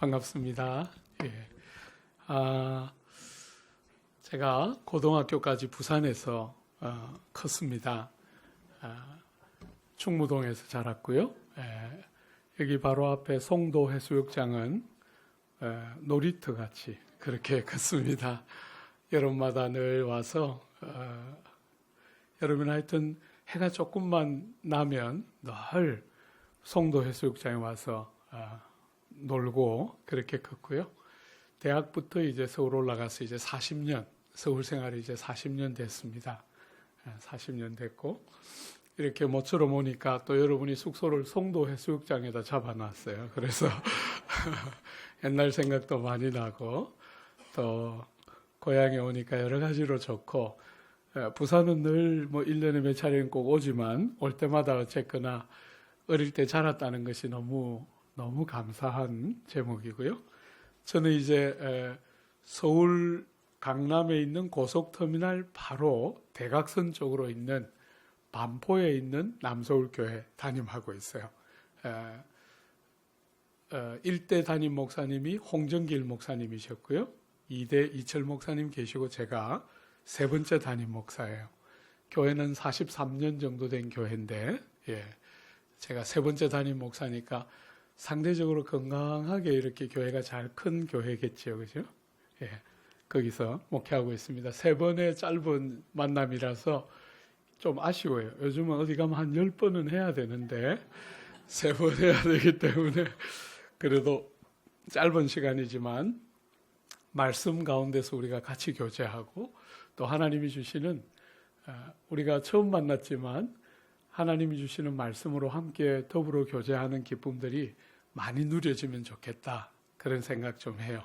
반갑습니다. 예. 제가 고등학교까지 부산에서 컸습니다. 충무동에서 자랐고요. 여기 바로 앞에 송도 해수욕장은 놀이터 같이 그렇게 컸습니다. 여름마다 늘 와서 여름엔 하여튼 해가 조금만 나면 늘 송도 해수욕장에 와서 놀고 그렇게 컸고요. 대학부터 이제 서울 올라가서 이제 40년, 서울 생활이 이제 40년 됐습니다. 40년 됐고, 이렇게 모처럼 오니까 또 여러분이 숙소를 송도 해수욕장에다 잡아놨어요. 그래서 옛날 생각도 많이 나고, 또 고향에 오니까 여러 가지로 좋고, 부산은 늘 뭐 1년에 몇 차례는 꼭 오지만, 올 때마다 어쨌거나 어릴 때 자랐다는 것이 너무 감사한 제목이고요. 저는 이제 서울 강남에 있는 고속터미널 바로 대각선 쪽으로 있는 반포에 있는 남서울교회 담임하고 있어요. 1대 담임 목사님이 홍정길 목사님이셨고요. 2대 이철 목사님 계시고 제가 세 번째 담임 목사예요. 교회는 43년 정도 된 교회인데 제가 세 번째 담임 목사니까 상대적으로 건강하게 이렇게 교회가 잘 큰 교회겠죠, 그죠? 거기서 목회하고 있습니다. 세 번의 짧은 만남이라서 좀 아쉬워요. 요즘은 어디 가면 한 10번은 해야 되는데 세 번 해야 되기 때문에 그래도 짧은 시간이지만 말씀 가운데서 우리가 같이 교제하고 또 하나님이 주시는 우리가 처음 만났지만 하나님이 주시는 말씀으로 함께 더불어 교제하는 기쁨들이 많이 누려지면 좋겠다. 그런 생각 좀 해요.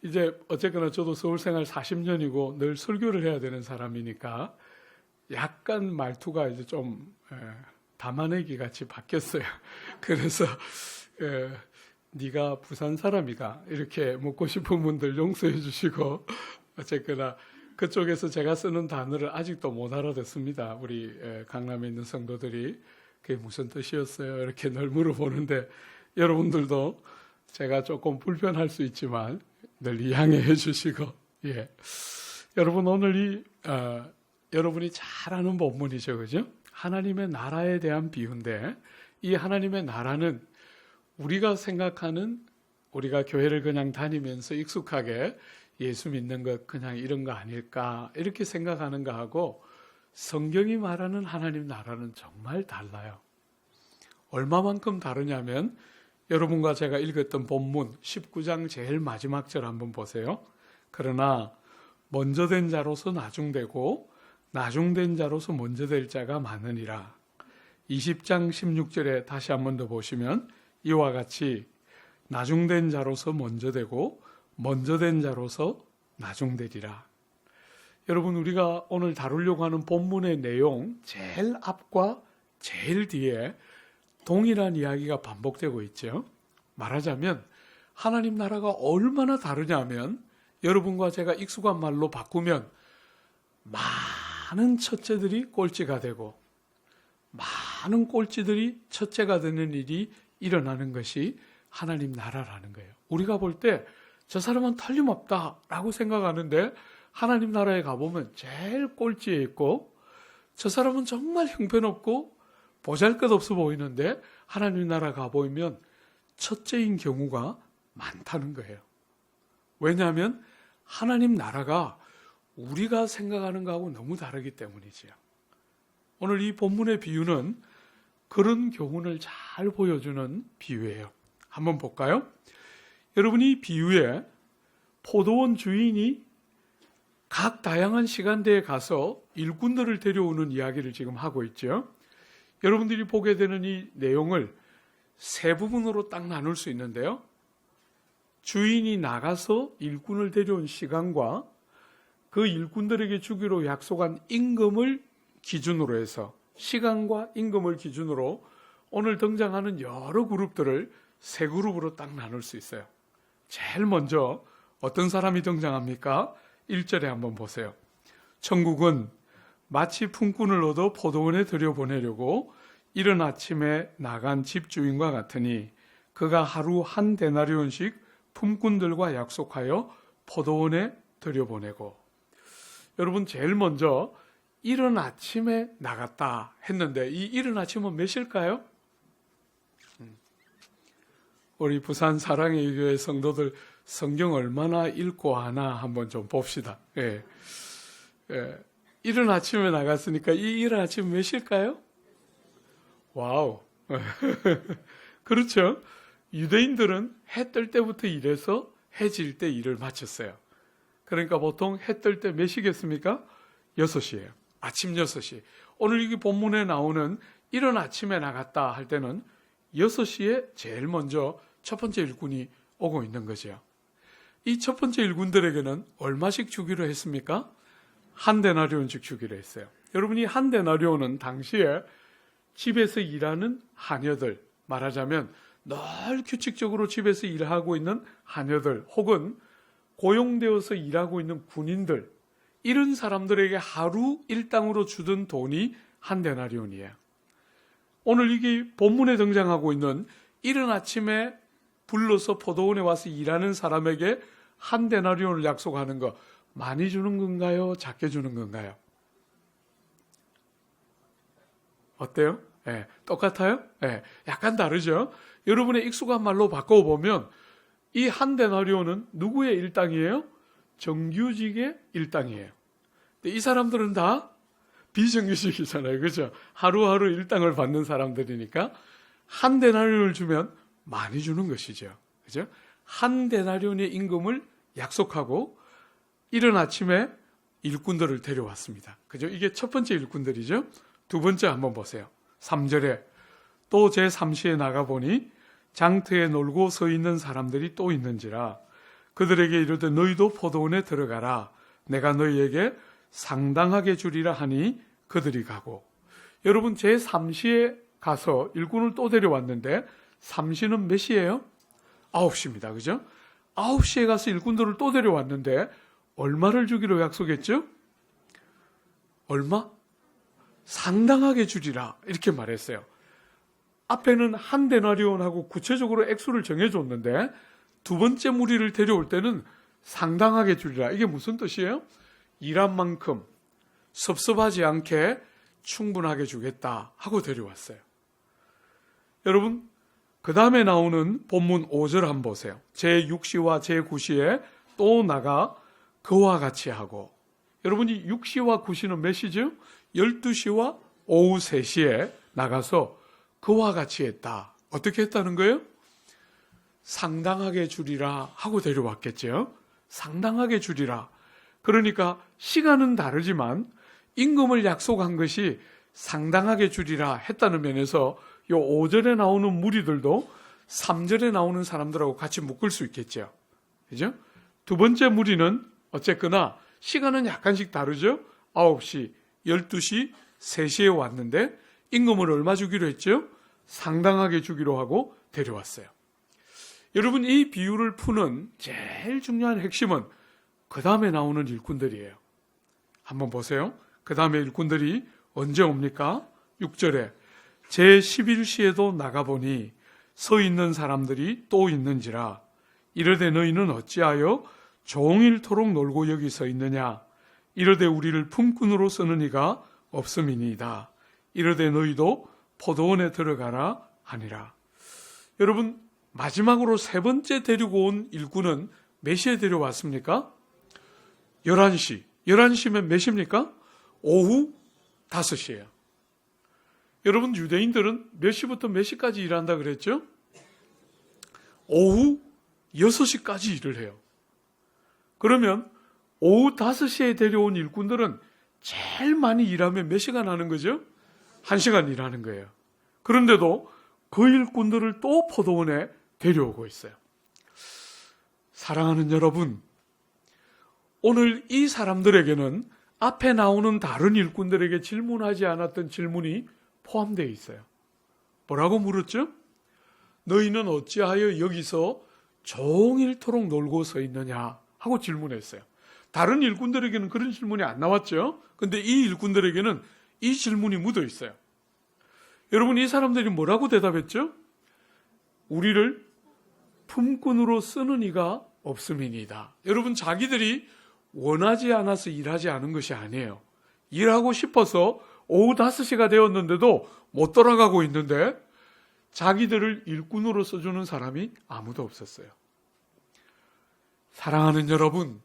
이제 어쨌거나 저도 서울 생활 40년이고 늘 설교를 해야 되는 사람이니까 약간 말투가 이제 좀 담아내기 같이 바뀌었어요. 그래서 네가 부산 사람이가 이렇게 묻고 싶은 분들 용서해 주시고 어쨌거나 그쪽에서 제가 쓰는 단어를 아직도 못 알아듣습니다. 우리 강남에 있는 성도들이 그게 무슨 뜻이었어요? 이렇게 늘 물어보는데 여러분들도 제가 조금 불편할 수 있지만 늘 이해해 주시고 여러분 오늘 여러분이 잘 아는 본문이죠. 그죠? 하나님의 나라에 대한 비유인데 이 하나님의 나라는 우리가 생각하는 우리가 교회를 그냥 다니면서 익숙하게 예수 믿는 것 그냥 이런 거 아닐까 이렇게 생각하는 거하고 성경이 말하는 하나님 나라는 정말 달라요. 얼마만큼 다르냐면 여러분과 제가 읽었던 본문 19장 제일 마지막 절 한번 보세요. 그러나 먼저 된 자로서 나중되고 나중된 자로서 먼저 될 자가 많으니라. 20장 16절에 다시 한번 더 보시면 이와 같이 나중된 자로서 먼저 되고 먼저 된 자로서 나중되리라. 여러분 우리가 오늘 다루려고 하는 본문의 내용 제일 앞과 제일 뒤에 동일한 이야기가 반복되고 있죠. 말하자면 하나님 나라가 얼마나 다르냐면 여러분과 제가 익숙한 말로 바꾸면 많은 첫째들이 꼴찌가 되고 많은 꼴찌들이 첫째가 되는 일이 일어나는 것이 하나님 나라라는 거예요. 우리가 볼 때 저 사람은 틀림없다라고 생각하는데 하나님 나라에 가보면 제일 꼴찌에 있고 저 사람은 정말 형편없고 보잘것없어 보이는데 하나님 나라 가보면 첫째인 경우가 많다는 거예요. 왜냐하면 하나님 나라가 우리가 생각하는 거하고 너무 다르기 때문이지요. 오늘 이 본문의 비유는 그런 교훈을 잘 보여주는 비유예요. 한번 볼까요? 여러분 이 비유에 포도원 주인이 각 다양한 시간대에 가서 일꾼들을 데려오는 이야기를 지금 하고 있죠. 여러분들이 보게 되는 이 내용을 세 부분으로 딱 나눌 수 있는데요. 주인이 나가서 일꾼을 데려온 시간과 그 일꾼들에게 주기로 약속한 임금을 기준으로 해서 시간과 임금을 기준으로 오늘 등장하는 여러 그룹들을 세 그룹으로 딱 나눌 수 있어요. 제일 먼저 어떤 사람이 등장합니까? 1절에 한번 보세요. 천국은 마치 품꾼을 얻어 포도원에 들여보내려고 이른 아침에 나간 집주인과 같으니 그가 하루 한 데나리온씩 품꾼들과 약속하여 포도원에 들여보내고. 여러분, 제일 먼저 이른 아침에 나갔다 했는데 이 이른 아침은 몇 시일까요? 우리 부산 사랑의 교회 성도들 성경 얼마나 읽고 하나 한번 좀 봅시다. 예. 이른 아침에 나갔으니까 이 이른 아침 몇 시일까요? 와우. 그렇죠. 유대인들은 해 뜰 때부터 일해서 해 질 때 일을 마쳤어요. 그러니까 보통 해 뜰 때 몇 시겠습니까? 6시예요. 아침 6시. 오늘 이 본문에 나오는 이른 아침에 나갔다 할 때는 6시에 제일 먼저 첫 번째 일꾼이 오고 있는 거죠. 이 첫 번째 일꾼들에게는 얼마씩 주기로 했습니까? 한 데나리온씩 주기로 했어요. 여러분이 한 데나리온은 당시에 집에서 일하는 하녀들, 말하자면 늘 규칙적으로 집에서 일하고 있는 하녀들 혹은 고용되어서 일하고 있는 군인들, 이런 사람들에게 하루 일당으로 주던 돈이 한 데나리온이에요. 오늘 이게 본문에 등장하고 있는 이른 아침에 불러서 포도원에 와서 일하는 사람에게 한 데나리온을 약속하는 거 많이 주는 건가요? 작게 주는 건가요? 어때요? 네, 똑같아요? 네, 약간 다르죠? 여러분의 익숙한 말로 바꿔보면 이 한 데나리온은 누구의 일당이에요? 정규직의 일당이에요. 근데 이 사람들은 다 비정규직이잖아요. 그죠? 하루하루 일당을 받는 사람들이니까 한 데나리온을 주면 많이 주는 것이죠. 그죠? 한 데나리온의 임금을 약속하고 이른 아침에 일꾼들을 데려왔습니다. 그죠? 이게 첫 번째 일꾼들이죠. 두 번째 한번 보세요. 3절에 또 제3시에 나가보니 장터에 놀고 서 있는 사람들이 또 있는지라 그들에게 이르되 너희도 포도원에 들어가라. 내가 너희에게 상당하게 주리라 하니 그들이 가고. 여러분, 제3시에 가서 일꾼을 또 데려왔는데 3시는 몇 시예요? 9시입니다. 그죠? 9시에 가서 일꾼들을 또 데려왔는데 얼마를 주기로 약속했죠? 얼마? 상당하게 주리라 이렇게 말했어요. 앞에는 한 데나리온하고 구체적으로 액수를 정해줬는데 두 번째 무리를 데려올 때는 상당하게 주리라. 이게 무슨 뜻이에요? 일한 만큼 섭섭하지 않게 충분하게 주겠다 하고 데려왔어요. 여러분, 그 다음에 나오는 본문 5절 한번 보세요. 제6시와 제9시에 또 나가 그와 같이 하고. 여러분이 6시와 9시는 몇 시죠? 12시와 오후 3시에 나가서 그와 같이 했다. 어떻게 했다는 거예요? 상당하게 주리라 하고 데려왔겠죠. 상당하게 주리라. 그러니까 시간은 다르지만 임금을 약속한 것이 상당하게 주리라 했다는 면에서 요 5절에 나오는 무리들도 3절에 나오는 사람들하고 같이 묶을 수 있겠죠. 그죠? 두 번째 무리는 어쨌거나 시간은 약간씩 다르죠. 9시, 12시, 3시에 왔는데 임금을 얼마 주기로 했죠? 상당하게 주기로 하고 데려왔어요. 여러분, 이 비유를 푸는 제일 중요한 핵심은 그 다음에 나오는 일꾼들이에요. 한번 보세요. 그 다음에 일꾼들이 언제 옵니까? 6절에 제11시에도 나가보니 서 있는 사람들이 또 있는지라 이르되 너희는 어찌하여 종일토록 놀고 여기 서 있느냐 이르되 우리를 품꾼으로 쓰는 이가 없음이니이다. 이르되 너희도 포도원에 들어가라 하니라. 여러분, 마지막으로 세 번째 데리고 온 일꾼은 몇 시에 데려왔습니까? 11시. 11시면 몇 시입니까? 오후 5시예요. 여러분, 유대인들은 몇 시부터 몇 시까지 일한다 그랬죠? 오후 6시까지 일을 해요. 그러면 오후 5시에 데려온 일꾼들은 제일 많이 일하면 몇 시간 하는 거죠? 1시간 일하는 거예요. 그런데도 그 일꾼들을 또 포도원에 데려오고 있어요. 사랑하는 여러분, 오늘 이 사람들에게는 앞에 나오는 다른 일꾼들에게 질문하지 않았던 질문이 포함되어 있어요. 뭐라고 물었죠? 너희는 어찌하여 여기서 종일토록 놀고 서 있느냐 하고 질문했어요. 다른 일꾼들에게는 그런 질문이 안 나왔죠. 근데 이 일꾼들에게는 이 질문이 묻어 있어요. 여러분, 이 사람들이 뭐라고 대답했죠? 우리를 품꾼으로 쓰는 이가 없음이니이다. 여러분, 자기들이 원하지 않아서 일하지 않은 것이 아니에요. 일하고 싶어서 오후 5시가 되었는데도 못 돌아가고 있는데 자기들을 일꾼으로 써주는 사람이 아무도 없었어요. 사랑하는 여러분,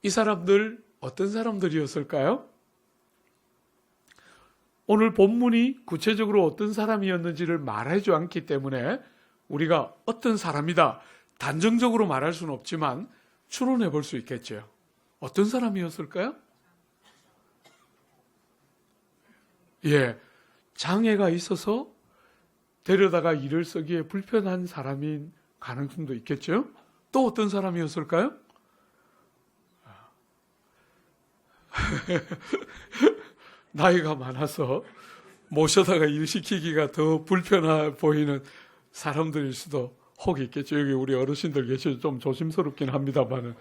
이 사람들 어떤 사람들이었을까요? 오늘 본문이 구체적으로 어떤 사람이었는지를 말하지 않기 때문에 우리가 어떤 사람이다 단정적으로 말할 수는 없지만 추론해 볼 수 있겠죠. 어떤 사람이었을까요? 장애가 있어서 데려다가 일을 쓰기에 불편한 사람인 가능성도 있겠죠. 또 어떤 사람이었을까요? 나이가 많아서 모셔다가 일 시키기가 더 불편해 보이는 사람들일 수도 혹 있겠죠. 여기 우리 어르신들 계셔서 좀 조심스럽긴 합니다만은,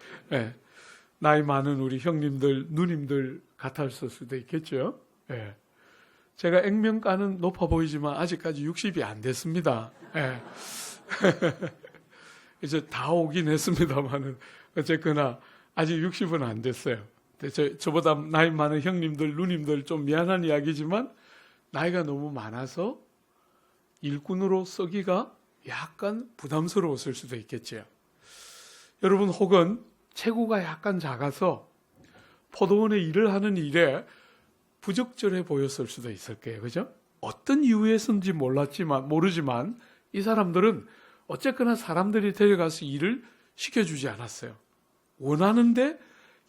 나이 많은 우리 형님들, 누님들 같았을 수도 있겠죠. 제가 액면가는 높아 보이지만 아직까지 60이 안 됐습니다. 이제 다 오긴 했습니다만은 어쨌거나 아직 60은 안 됐어요. 저보다 나이 많은 형님들, 누님들 좀 미안한 이야기지만 나이가 너무 많아서 일꾼으로 쓰기가 약간 부담스러웠을 수도 있겠죠. 여러분, 혹은 체구가 약간 작아서 포도원에 일을 하는 일에 부적절해 보였을 수도 있을 거예요. 그죠? 어떤 이유에서인지 모르지만 이 사람들은 어쨌거나 사람들이 데려가서 일을 시켜주지 않았어요. 원하는데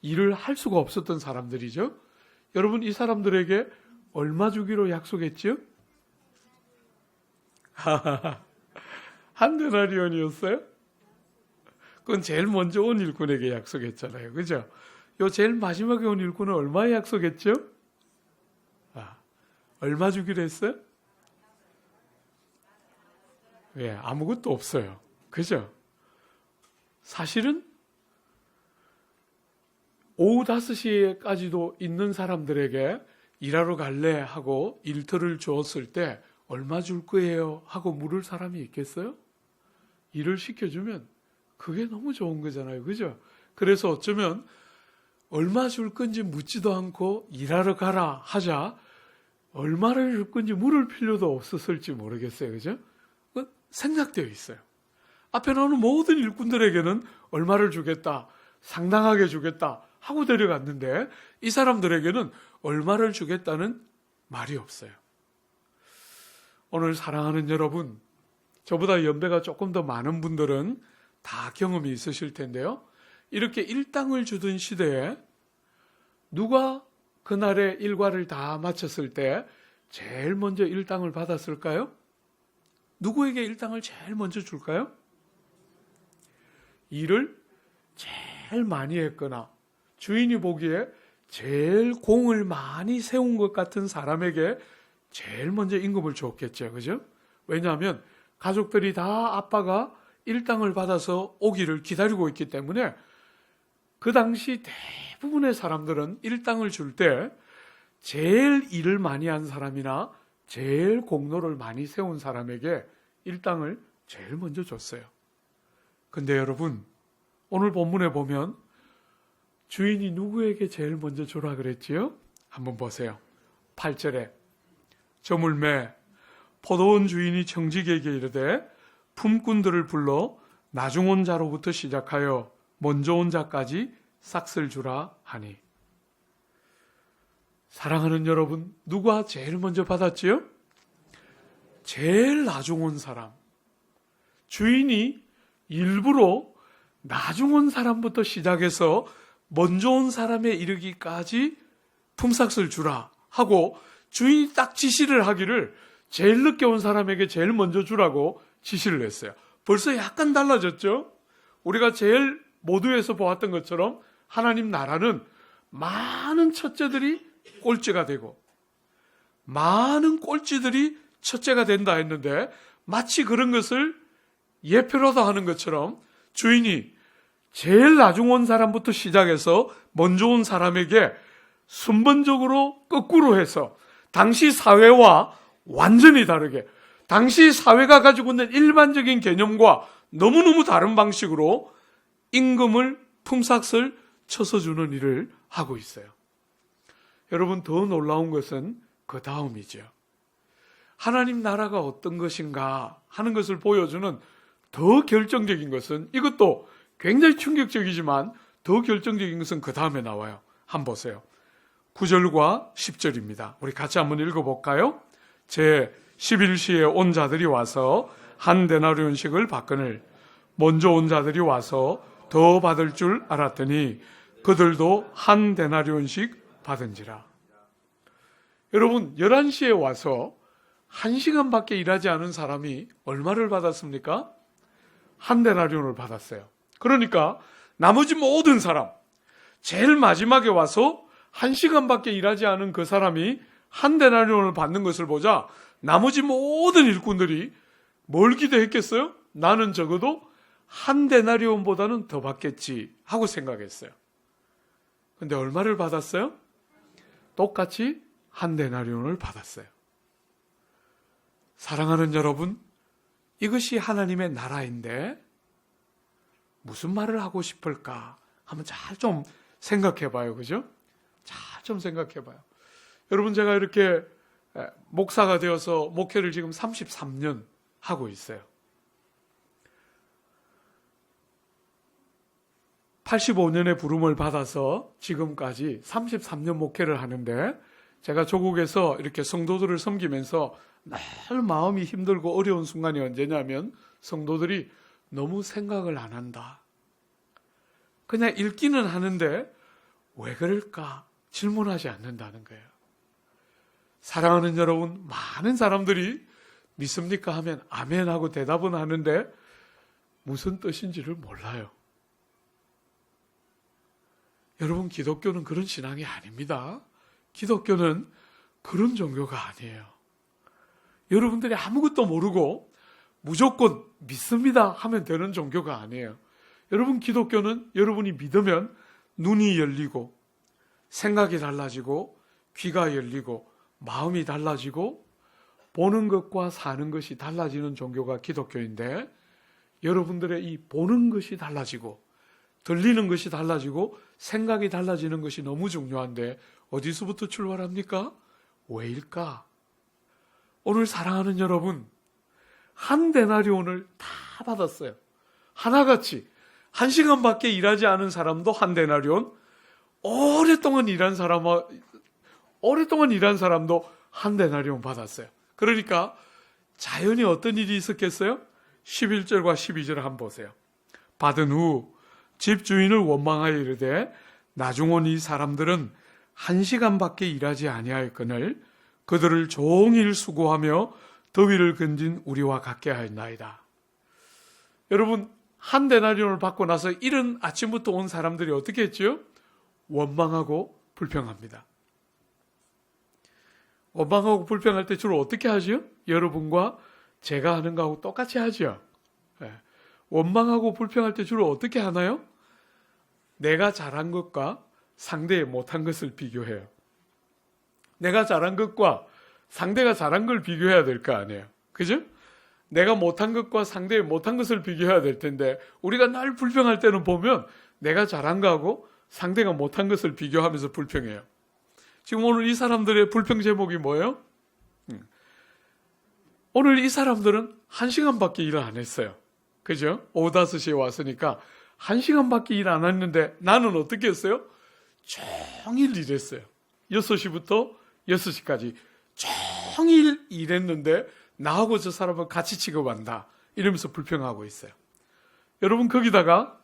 일을 할 수가 없었던 사람들이죠. 여러분, 이 사람들에게 얼마 주기로 약속했죠? 한 데나리온이었어요? 그건 제일 먼저 온 일꾼에게 약속했잖아요. 그죠? 요 제일 마지막에 온 일꾼은 얼마에 약속했죠? 얼마 주기로 했어요? 아무것도 없어요. 그죠? 사실은 오후 5시까지도 있는 사람들에게 일하러 갈래 하고 일터를 주었을 때 얼마 줄 거예요 하고 물을 사람이 있겠어요? 일을 시켜주면 그게 너무 좋은 거잖아요. 그죠? 그래서 어쩌면 얼마 줄 건지 묻지도 않고 일하러 가라 하자 얼마를 줄 건지 물을 필요도 없었을지 모르겠어요. 그죠? 생략되어 있어요. 앞에 나오는 모든 일꾼들에게는 얼마를 주겠다, 상당하게 주겠다 하고 데려갔는데 이 사람들에게는 얼마를 주겠다는 말이 없어요. 오늘 사랑하는 여러분, 저보다 연배가 조금 더 많은 분들은 다 경험이 있으실 텐데요. 이렇게 일당을 주던 시대에 누가 그날의 일과를 다 마쳤을 때 제일 먼저 일당을 받았을까요? 누구에게 일당을 제일 먼저 줄까요? 일을 제일 많이 했거나 주인이 보기에 제일 공을 많이 세운 것 같은 사람에게 제일 먼저 임금을 줬겠죠. 그죠? 왜냐하면 가족들이 다 아빠가 일당을 받아서 오기를 기다리고 있기 때문에 그 당시 대부분의 사람들은 일당을 줄 때 제일 일을 많이 한 사람이나 제일 공로를 많이 세운 사람에게 일당을 제일 먼저 줬어요. 근데 여러분, 오늘 본문에 보면 주인이 누구에게 제일 먼저 주라 그랬지요? 한번 보세요. 8절에 저물매 포도원 주인이 청지기에게 이르되 품꾼들을 불러 나중 온 자로부터 시작하여 먼저 온 자까지 싹쓸 주라 하니. 사랑하는 여러분, 누가 제일 먼저 받았지요? 제일 나중 온 사람. 주인이 일부러 나중 온 사람부터 시작해서 먼저 온 사람에 이르기까지 품삯을 주라 하고 주인이 딱 지시를 하기를 제일 늦게 온 사람에게 제일 먼저 주라고 지시를 했어요. 벌써 약간 달라졌죠? 우리가 제일 모두에서 보았던 것처럼 하나님 나라는 많은 첫째들이 꼴찌가 되고 많은 꼴찌들이 첫째가 된다 했는데 마치 그런 것을 예표로다 하는 것처럼 주인이 제일 나중 온 사람부터 시작해서 먼저 온 사람에게 순번적으로 거꾸로 해서 당시 사회와 완전히 다르게 당시 사회가 가지고 있는 일반적인 개념과 너무너무 다른 방식으로 임금을 품삯을 쳐서 주는 일을 하고 있어요. 여러분, 더 놀라운 것은 그 다음이죠. 하나님 나라가 어떤 것인가 하는 것을 보여주는 더 결정적인 것은, 이것도 굉장히 충격적이지만 더 결정적인 것은 그 다음에 나와요. 한번 보세요. 9절과 10절입니다. 우리 같이 한번 읽어볼까요? 제 11시에 온 자들이 와서 한 데나리온씩을 받거늘 먼저 온 자들이 와서 더 받을 줄 알았더니 그들도 한 데나리온씩 받은지라. 여러분, 11시에 와서 1시간밖에 일하지 않은 사람이 얼마를 받았습니까? 한 데나리온을 받았어요. 그러니까 나머지 모든 사람, 제일 마지막에 와서 1시간밖에 일하지 않은 그 사람이 한 데나리온을 받는 것을 보자 나머지 모든 일꾼들이 뭘 기대했겠어요? 나는 적어도 한 데나리온보다는 더 받겠지 하고 생각했어요. 근데 얼마를 받았어요? 똑같이 한 데나리온을 받았어요. 사랑하는 여러분, 이것이 하나님의 나라인데 무슨 말을 하고 싶을까? 한번 잘 좀 생각해 봐요. 그죠? 잘 좀 생각해 봐요. 여러분, 제가 이렇게 목사가 되어서 목회를 지금 33년 하고 있어요. 85년의 부름을 받아서 지금까지 33년 목회를 하는데, 제가 조국에서 이렇게 성도들을 섬기면서 늘 마음이 힘들고 어려운 순간이 언제냐면, 성도들이 너무 생각을 안 한다. 그냥 읽기는 하는데 왜 그럴까 질문하지 않는다는 거예요. 사랑하는 여러분, 많은 사람들이 믿습니까 하면 아멘 하고 대답은 하는데 무슨 뜻인지를 몰라요. 여러분, 기독교는 그런 신앙이 아닙니다. 기독교는 그런 종교가 아니에요. 여러분들이 아무것도 모르고 무조건 믿습니다 하면 되는 종교가 아니에요. 여러분, 기독교는 여러분이 믿으면 눈이 열리고 생각이 달라지고 귀가 열리고 마음이 달라지고 보는 것과 사는 것이 달라지는 종교가 기독교인데, 여러분들의 이 보는 것이 달라지고 들리는 것이 달라지고 생각이 달라지는 것이 너무 중요한데 어디서부터 출발합니까? 왜일까? 오늘 사랑하는 여러분, 한 데나리온을 다 받았어요. 하나같이 1시간밖에 일하지 않은 사람도 한 데나리온, 오랫동안 일한 사람도 한 데나리온 받았어요. 그러니까 자연히 어떤 일이 있었겠어요? 11절과 12절을 한번 보세요. 받은 후 집주인을 원망하여 이르되 나중 온 이 사람들은 1시간밖에 일하지 아니하였거늘 그들을 종일 수고하며 더위를 건진 우리와 같게 하였나이다. 여러분, 한 데나리온을 받고 나서 이른 아침부터 온 사람들이 어떻게 했죠? 원망하고 불평합니다. 원망하고 불평할 때 주로 어떻게 하죠? 여러분과 제가 하는 거하고 똑같이 하죠. 원망하고 불평할 때 주로 어떻게 하나요? 내가 잘한 것과 상대의 못한 것을 비교해요. 내가 잘한 것과 상대가 잘한 걸 비교해야 될 거 아니에요. 그죠? 내가 못한 것과 상대의 못한 것을 비교해야 될 텐데, 우리가 날 불평할 때는 보면 내가 잘한 거하고 상대가 못한 것을 비교하면서 불평해요. 지금 오늘 이 사람들의 불평 제목이 뭐예요? 오늘 이 사람들은 1시간밖에 일을 안 했어요. 그죠? 오후 5시에 왔으니까 1시간밖에 일 안 했는데 나는 어떻게 했어요? 종일 일했어요. 6시부터 6시까지 종일 일했는데 나하고 저 사람은 같이 취급한다, 이러면서 불평하고 있어요. 여러분, 거기다가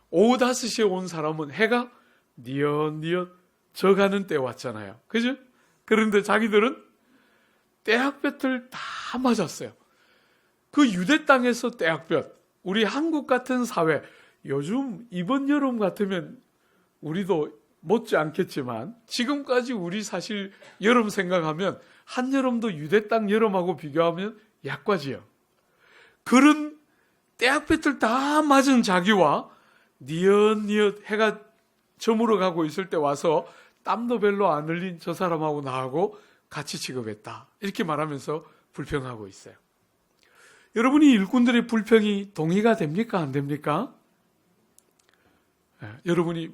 오후 5시에 온 사람은 해가 뉘엿뉘엿 져가는 때 왔잖아요. 그죠? 그런데 자기들은 떼약볕을 다 맞았어요. 그 유대 땅에서 떼약볕, 우리 한국 같은 사회, 요즘 이번 여름 같으면 우리도 못지 않겠지만 지금까지 우리 사실 여름 생각하면 한여름도 유대 땅 여름하고 비교하면 약과지요. 그런 떼약볕을 다 맞은 자기와 뉘엿뉘엿 해가 저물어 가고 있을 때 와서 땀도 별로 안 흘린 저 사람하고 나하고 같이 취급했다, 이렇게 말하면서 불평하고 있어요. 여러분이 일꾼들의 불평이 동의가 됩니까? 안 됩니까? 여러분이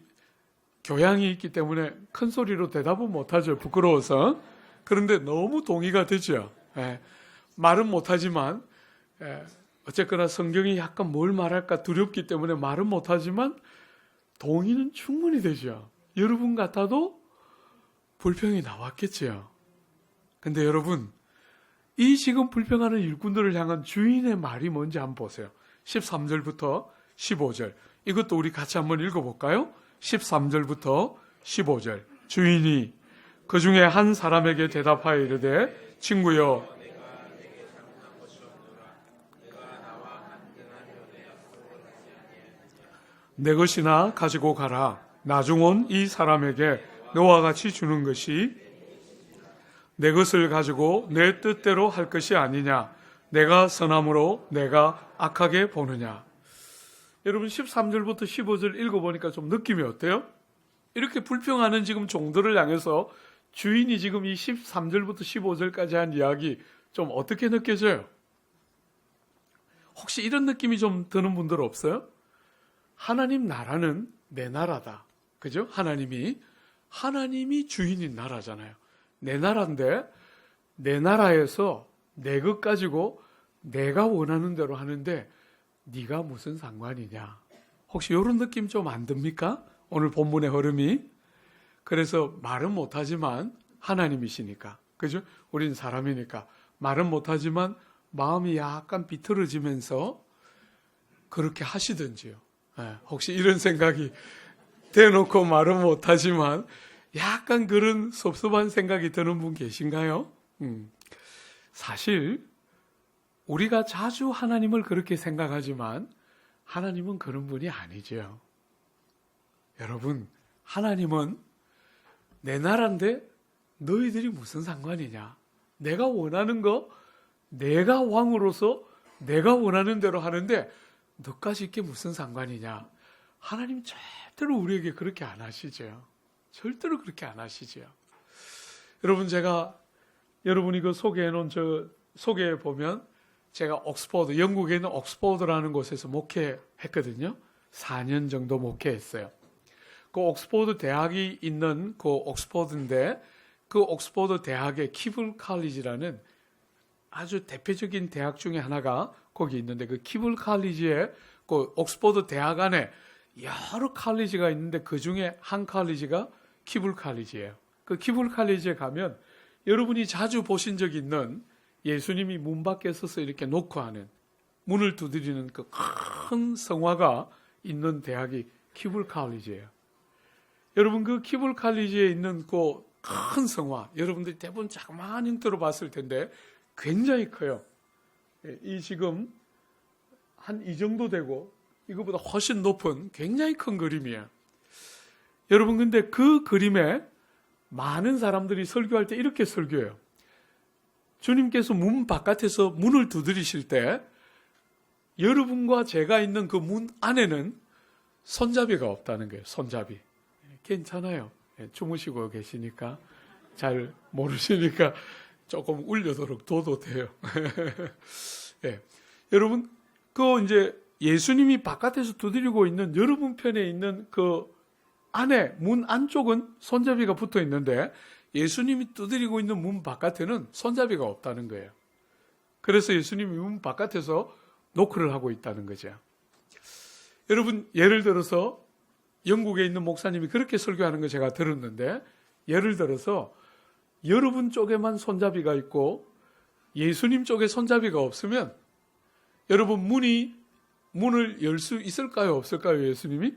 교양이 있기 때문에 큰 소리로 대답은 못하죠. 부끄러워서. 그런데 너무 동의가 되죠. 말은 못하지만 어쨌거나 성경이 약간 뭘 말할까 두렵기 때문에 말은 못하지만 동의는 충분히 되죠. 여러분 같아도 불평이 나왔겠지요. 근데 여러분, 이 지금 불평하는 일꾼들을 향한 주인의 말이 뭔지 한번 보세요. 13절부터 15절. 이것도 우리 같이 한번 읽어볼까요? 13절부터 15절. 주인이 그 중에 한 사람에게 대답하여 이르되 친구여 내 것이나 가지고 가라. 나중 온 이 사람에게 너와 같이 주는 것이 내 것을 가지고 내 뜻대로 할 것이 아니냐. 내가 선함으로 내가 악하게 보느냐. 여러분 13절부터 15절 읽어보니까 좀 느낌이 어때요? 이렇게 불평하는 지금 종들을 향해서 주인이 지금 이 13절부터 15절까지 한 이야기 좀 어떻게 느껴져요? 혹시 이런 느낌이 좀 드는 분들 없어요? 하나님 나라는 내 나라다. 그죠? 하나님이 주인인 나라잖아요. 내 나라인데 내 나라에서 내 것 가지고 내가 원하는 대로 하는데 네가 무슨 상관이냐. 혹시 이런 느낌 좀 안 듭니까? 오늘 본문의 흐름이. 그래서 말은 못하지만 하나님이시니까. 그죠? 우린 사람이니까 말은 못하지만 마음이 약간 비틀어지면서 그렇게 하시든지요. 혹시 이런 생각이 대놓고 말은 못하지만 약간 그런 섭섭한 생각이 드는 분 계신가요? 사실 우리가 자주 하나님을 그렇게 생각하지만 하나님은 그런 분이 아니죠. 여러분, 하나님은 내 나라인데 너희들이 무슨 상관이냐. 내가 원하는 거 내가 왕으로서 내가 원하는 대로 하는데 너까지 있게 무슨 상관이냐. 하나님 절대로 우리에게 그렇게 안 하시죠. 절대로 그렇게 안 하시죠. 여러분, 제가 여러분이 그 소개해놓은 소개해 보면 제가 옥스퍼드, 영국에 있는 옥스퍼드라는 곳에서 목회했거든요. 4년 정도 목회했어요. 그 옥스퍼드 대학이 있는 그 옥스퍼드인데 그 옥스퍼드 대학의 키블 칼리지라는 아주 대표적인 대학 중에 하나가 거기 있는데 그 키블 칼리지에 그 옥스퍼드 대학 안에 여러 칼리지가 있는데 그 중에 한 칼리지가 키블 칼리지예요. 그 키블 칼리지에 가면 여러분이 자주 보신 적 있는 예수님이 문 밖에 서서 이렇게 노크하는 문을 두드리는 그 큰 성화가 있는 대학이 키블 칼리지예요. 여러분 그 키블 칼리지에 있는 그 큰 성화 여러분들이 대부분 자그마한 형태로 봤을 텐데 굉장히 커요. 이 지금 한 이 정도 되고 이거보다 훨씬 높은 굉장히 큰 그림이에요. 여러분 근데 그 그림에 많은 사람들이 설교할 때 이렇게 설교해요. 주님께서 문 바깥에서 문을 두드리실 때 여러분과 제가 있는 그 문 안에는 손잡이가 없다는 거예요. 손잡이. 괜찮아요. 주무시고 계시니까 잘 모르시니까 조금 울려도록 둬도 돼요. 예. 여러분, 그 이제 예수님이 바깥에서 두드리고 있는 여러분 편에 있는 그 안에 문 안쪽은 손잡이가 붙어 있는데 예수님이 두드리고 있는 문 바깥에는 손잡이가 없다는 거예요. 그래서 예수님이 문 바깥에서 노크를 하고 있다는 거죠. 여러분, 예를 들어서 영국에 있는 목사님이 그렇게 설교하는 거 제가 들었는데 예를 들어서 여러분 쪽에만 손잡이가 있고 예수님 쪽에 손잡이가 없으면 여러분 문을 열 수 있을까요? 없을까요? 예수님이?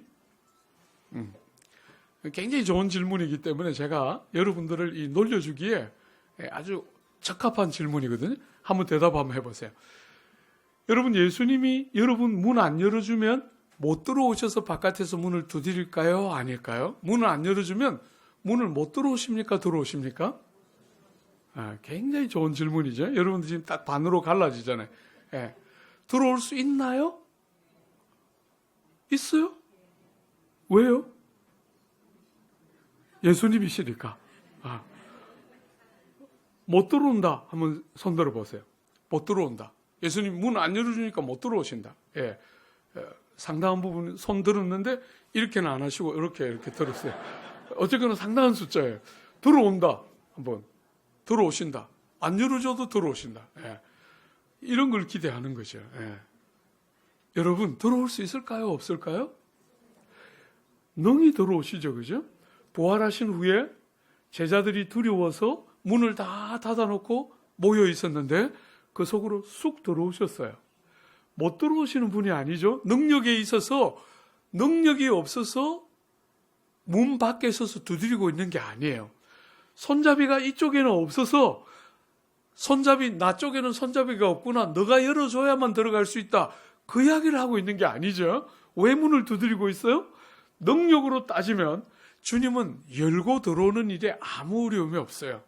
굉장히 좋은 질문이기 때문에 제가 여러분들을 놀려주기에 아주 적합한 질문이거든요. 한번 대답 한번 해보세요. 여러분 예수님이 여러분 문 안 열어주면 못 들어오셔서 바깥에서 문을 두드릴까요? 아닐까요? 문을 안 열어주면 문을 못 들어오십니까? 들어오십니까? 굉장히 좋은 질문이죠. 여러분들 지금 딱 반으로 갈라지잖아요. 들어올 수 있나요? 있어요? 왜요? 예수님이시니까. 못 들어온다 하면 손 들어보세요. 못 들어온다. 예수님 문 안 열어주니까 못 들어오신다. 예. 상당한 부분 손 들었는데 이렇게는 안 하시고 이렇게 들었어요. 어쨌거나 상당한 숫자예요. 들어온다. 한번 들어오신다. 안 열어줘도 들어오신다. 예. 이런 걸 기대하는 거죠. 예. 여러분 들어올 수 있을까요? 없을까요? 능히 들어오시죠. 그죠? 부활하신 후에 제자들이 두려워서 문을 다 닫아놓고 모여 있었는데 그 속으로 쑥 들어오셨어요. 못 들어오시는 분이 아니죠. 능력이 있어서, 능력이 없어서 문 밖에 서서 두드리고 있는 게 아니에요. 손잡이가 이쪽에는 없어서 나 쪽에는 손잡이가 없구나. 너가 열어줘야만 들어갈 수 있다. 그 이야기를 하고 있는 게 아니죠. 왜 문을 두드리고 있어요? 능력으로 따지면 주님은 열고 들어오는 일에 아무 어려움이 없어요.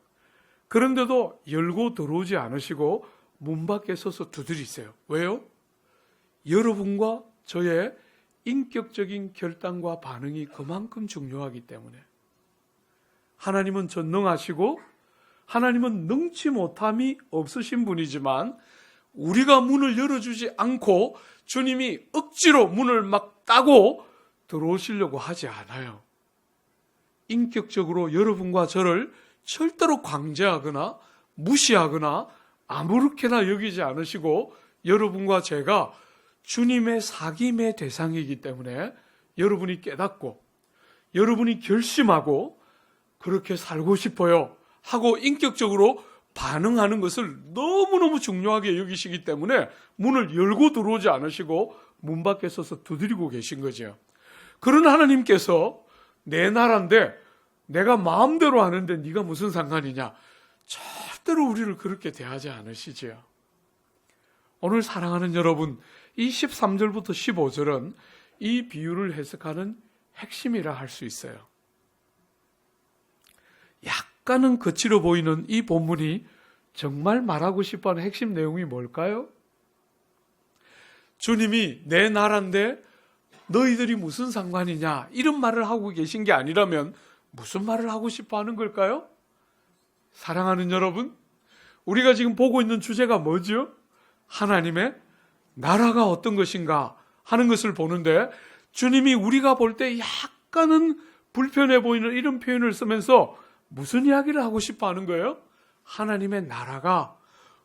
그런데도 열고 들어오지 않으시고 문 밖에 서서 두드리세요. 왜요? 여러분과 저의 인격적인 결단과 반응이 그만큼 중요하기 때문에. 하나님은 전능하시고 하나님은 능치 못함이 없으신 분이지만 우리가 문을 열어주지 않고 주님이 억지로 문을 막 따고 들어오시려고 하지 않아요. 인격적으로 여러분과 저를 절대로 강제하거나 무시하거나 아무렇게나 여기지 않으시고 여러분과 제가 주님의 사귐의 대상이기 때문에 여러분이 깨닫고 여러분이 결심하고 그렇게 살고 싶어요 하고 인격적으로 반응하는 것을 너무너무 중요하게 여기시기 때문에 문을 열고 들어오지 않으시고 문 밖에 서서 두드리고 계신 거죠. 그런 하나님께서 내 나라인데 내가 마음대로 하는데 네가 무슨 상관이냐, 절대로 우리를 그렇게 대하지 않으시지요. 오늘 사랑하는 여러분, 이 13절부터 15절은 이 비유를 해석하는 핵심이라 할 수 있어요. 약간은 거칠어 보이는 이 본문이 정말 말하고 싶어하는 핵심 내용이 뭘까요? 주님이 내 나라인데 너희들이 무슨 상관이냐 이런 말을 하고 계신 게 아니라면 무슨 말을 하고 싶어 하는 걸까요? 사랑하는 여러분, 우리가 지금 보고 있는 주제가 뭐죠? 하나님의 나라가 어떤 것인가 하는 것을 보는데 주님이 우리가 볼 때 약간은 불편해 보이는 이런 표현을 쓰면서 무슨 이야기를 하고 싶어 하는 거예요? 하나님의 나라가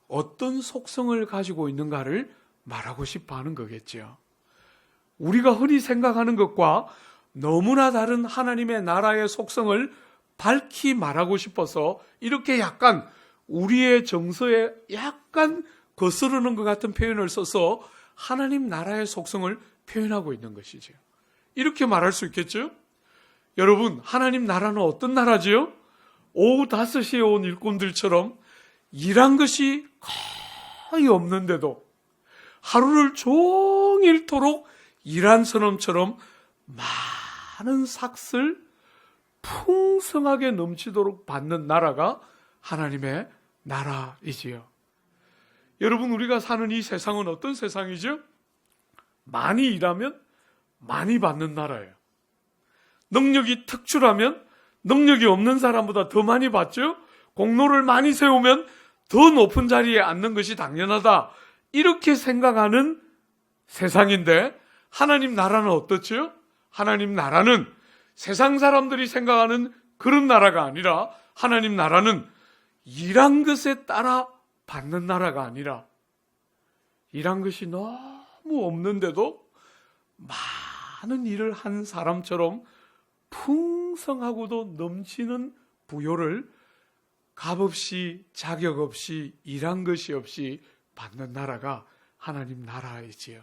어떤 속성을 가지고 있는가를 말하고 싶어 하는 거겠죠. 우리가 흔히 생각하는 것과 너무나 다른 하나님의 나라의 속성을 밝히 말하고 싶어서 이렇게 약간 우리의 정서에 약간 거스르는 것 같은 표현을 써서 하나님 나라의 속성을 표현하고 있는 것이죠. 이렇게 말할 수 있겠죠? 여러분, 하나님 나라는 어떤 나라지요? 오후 5시에 온 일꾼들처럼 일한 것이 거의 없는데도 하루를 종일토록 일한 선원처럼 많은 삭슬 풍성하게 넘치도록 받는 나라가 하나님의 나라이지요. 여러분, 우리가 사는 이 세상은 어떤 세상이죠? 많이 일하면 많이 받는 나라예요. 능력이 특출하면 능력이 없는 사람보다 더 많이 받죠? 공로를 많이 세우면 더 높은 자리에 앉는 것이 당연하다. 이렇게 생각하는 세상인데 하나님 나라는 어떻죠? 하나님 나라는 세상 사람들이 생각하는 그런 나라가 아니라 하나님 나라는 일한 것에 따라 받는 나라가 아니라 일한 것이 너무 없는데도 많은 일을 한 사람처럼 풍성하고도 넘치는 부요를 값없이 자격 없이 일한 것이 없이 받는 나라가 하나님 나라이지요.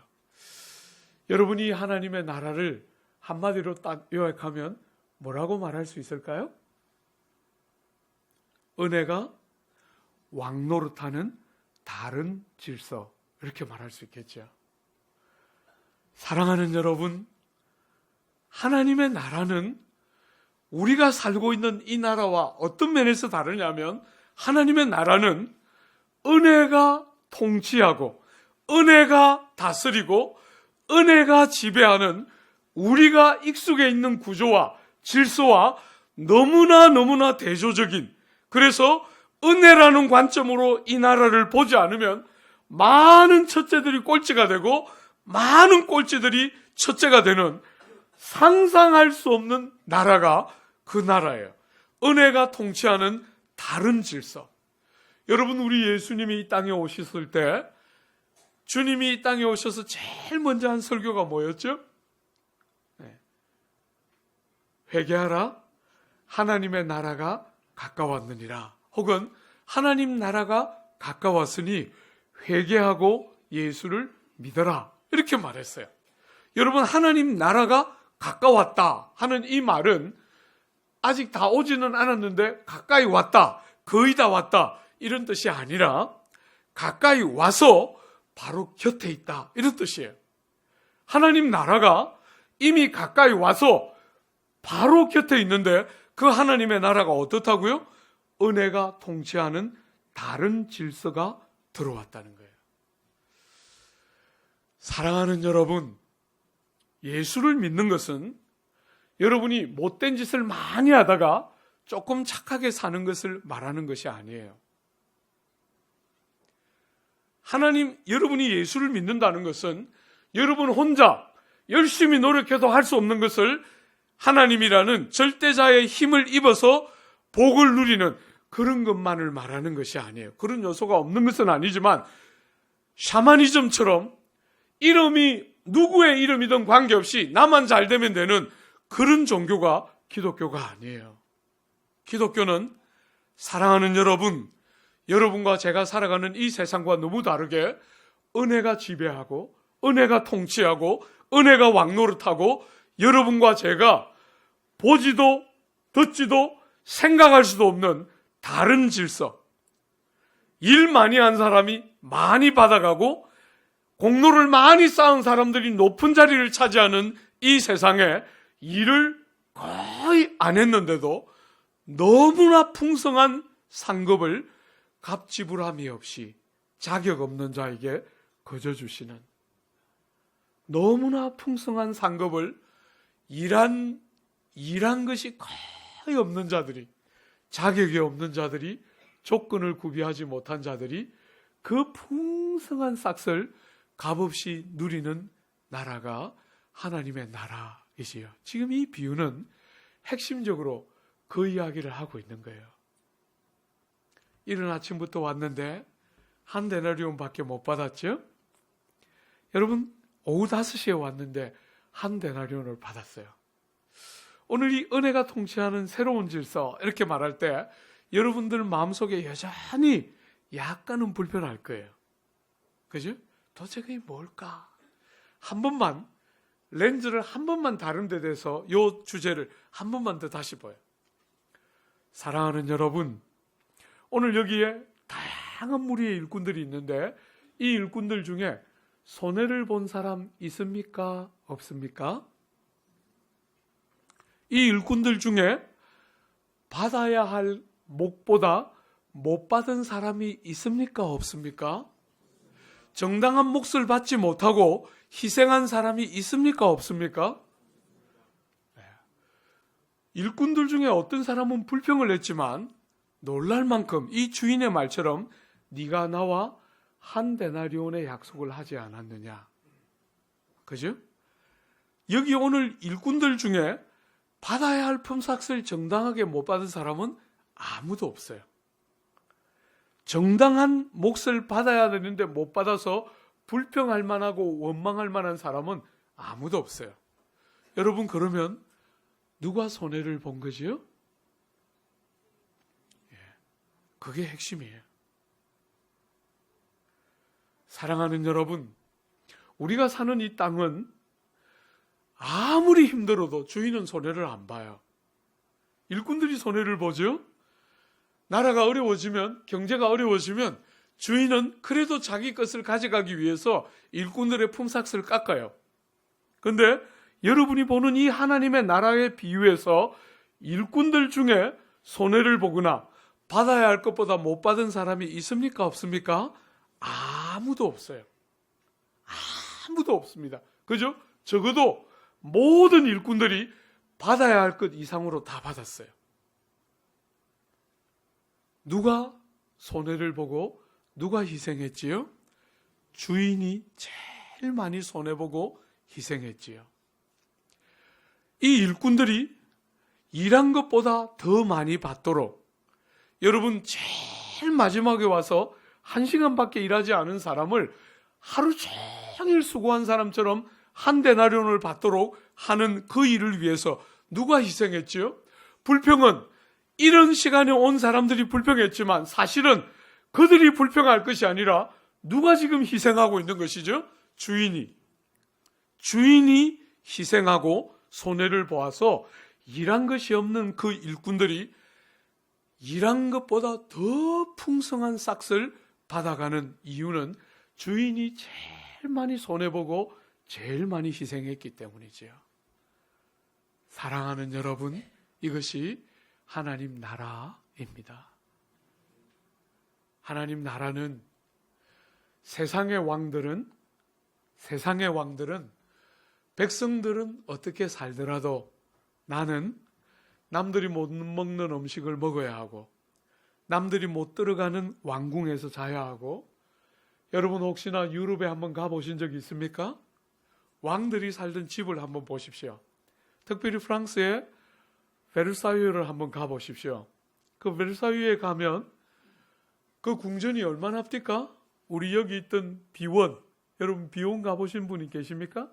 여러분이 하나님의 나라를 한마디로 딱 요약하면 뭐라고 말할 수 있을까요? 은혜가 왕노릇하는 다른 질서, 이렇게 말할 수 있겠죠. 사랑하는 여러분, 하나님의 나라는 우리가 살고 있는 이 나라와 어떤 면에서 다르냐면 하나님의 나라는 은혜가 통치하고 은혜가 다스리고 은혜가 지배하는 우리가 익숙해 있는 구조와 질서와 너무나 대조적인, 그래서 은혜라는 관점으로 이 나라를 보지 않으면 많은 첫째들이 꼴찌가 되고 많은 꼴찌들이 첫째가 되는 상상할 수 없는 나라가 그 나라예요. 은혜가 통치하는 다른 질서. 여러분, 우리 예수님이 이 땅에 오셨을 때 주님이 이 땅에 오셔서 제일 먼저 한 설교가 뭐였죠? 회개하라, 하나님의 나라가 가까웠느니라. 혹은 하나님 나라가 가까웠으니 회개하고 예수를 믿어라. 이렇게 말했어요. 여러분, 하나님 나라가 가까웠다 하는 이 말은 아직 다 오지는 않았는데 가까이 왔다, 거의 다 왔다 이런 뜻이 아니라 가까이 와서 바로 곁에 있다 이런 뜻이에요. 하나님 나라가 이미 가까이 와서 바로 곁에 있는데 그 하나님의 나라가 어떻다고요? 은혜가 통치하는 다른 질서가 들어왔다는 거예요. 사랑하는 여러분, 예수를 믿는 것은 여러분이 못된 짓을 많이 하다가 조금 착하게 사는 것을 말하는 것이 아니에요. 여러분이 예수를 믿는다는 것은 여러분 혼자 열심히 노력해도 할 수 없는 것을 하나님이라는 절대자의 힘을 입어서 복을 누리는 그런 것만을 말하는 것이 아니에요. 그런 요소가 없는 것은 아니지만 샤머니즘처럼 이름이 누구의 이름이든 관계없이 나만 잘 되면 되는 그런 종교가 기독교가 아니에요. 기독교는 사랑하는 여러분, 여러분과 제가 살아가는 이 세상과 너무 다르게 은혜가 지배하고 은혜가 통치하고 은혜가 왕노릇하고 여러분과 제가 보지도 듣지도 생각할 수도 없는 다른 질서. 일 많이 한 사람이 많이 받아가고 공로를 많이 쌓은 사람들이 높은 자리를 차지하는 이 세상에 일을 거의 안 했는데도 너무나 풍성한 상급을 갑지불함이 없이 자격 없는 자에게 거저 주시는, 너무나 풍성한 상급을 일한 것이 거의 없는 자들이, 자격이 없는 자들이, 조건을 구비하지 못한 자들이 그 풍성한 싹을 값없이 누리는 나라가 하나님의 나라이지요. 지금 이 비유는 핵심적으로 그 이야기를 하고 있는 거예요. 이른 아침부터 왔는데 한 데나리온밖에 못 받았죠? 여러분, 오후 5시에 왔는데 한 데나리온을 받았어요. 오늘 이 은혜가 통치하는 새로운 질서 이렇게 말할 때 여러분들 마음속에 여전히 약간은 불편할 거예요. 그죠? 도대체 그게 뭘까? 한 번만, 렌즈를 한 번만 다른 데 대서 이 주제를 한 번만 더 다시 봐요. 사랑하는 여러분, 오늘 여기에 다양한 무리의 일꾼들이 있는데 이 일꾼들 중에 손해를 본 사람 있습니까? 없습니까? 이 일꾼들 중에 받아야 할 목보다 못 받은 사람이 있습니까? 없습니까? 정당한 몫을 받지 못하고 희생한 사람이 있습니까? 없습니까? 일꾼들 중에 어떤 사람은 불평을 했지만 놀랄 만큼 이 주인의 말처럼 네가 나와 한 데나리온의 약속을 하지 않았느냐. 그죠? 여기 오늘 일꾼들 중에 받아야 할 품삯을 정당하게 못 받은 사람은 아무도 없어요. 정당한 몫을 받아야 되는데 못 받아서 불평할 만하고 원망할 만한 사람은 아무도 없어요. 여러분, 그러면 누가 손해를 본 거지요? 그게 핵심이에요. 사랑하는 여러분, 우리가 사는 이 땅은 아무리 힘들어도 주인은 손해를 안 봐요. 일꾼들이 손해를 보죠? 나라가 어려워지면, 경제가 어려워지면 주인은 그래도 자기 것을 가져가기 위해서 일꾼들의 품삯을 깎아요. 그런데 여러분이 보는 이 하나님의 나라의 비유에서 일꾼들 중에 손해를 보거나 받아야 할 것보다 못 받은 사람이 있습니까? 없습니까? 아무도 없어요. 아무도 없습니다. 그죠? 적어도 모든 일꾼들이 받아야 할 것 이상으로 다 받았어요. 누가 손해를 보고 누가 희생했지요? 주인이 제일 많이 손해보고 희생했지요. 이 일꾼들이 일한 것보다 더 많이 받도록, 여러분 제일 마지막에 와서 1시간밖에 일하지 않은 사람을 하루 종일 수고한 사람처럼 한 데나리온을 받도록 하는 그 일을 위해서 누가 희생했지요? 불평은 이런 시간에 온 사람들이 불평했지만 사실은 그들이 불평할 것이 아니라 누가 지금 희생하고 있는 것이죠? 주인이 희생하고 손해를 보아서 일한 것이 없는 그 일꾼들이 일한 것보다 더 풍성한 싹을 받아가는 이유는 주인이 제일 많이 손해보고 제일 많이 희생했기 때문이지요. 사랑하는 여러분, 이것이 하나님 나라입니다. 하나님 나라는 세상의 왕들은 백성들은 어떻게 살더라도 나는 남들이 못 먹는 음식을 먹어야 하고 남들이 못 들어가는 왕궁에서 자야 하고, 여러분 혹시나 유럽에 한번 가보신 적이 있습니까? 왕들이 살던 집을 한번 보십시오. 특별히 프랑스의 베르사유를 한번 가보십시오. 그 베르사유에 가면 그 궁전이 얼마나 합니까? 우리 여기 있던 비원, 여러분 비원 가보신 분이 계십니까?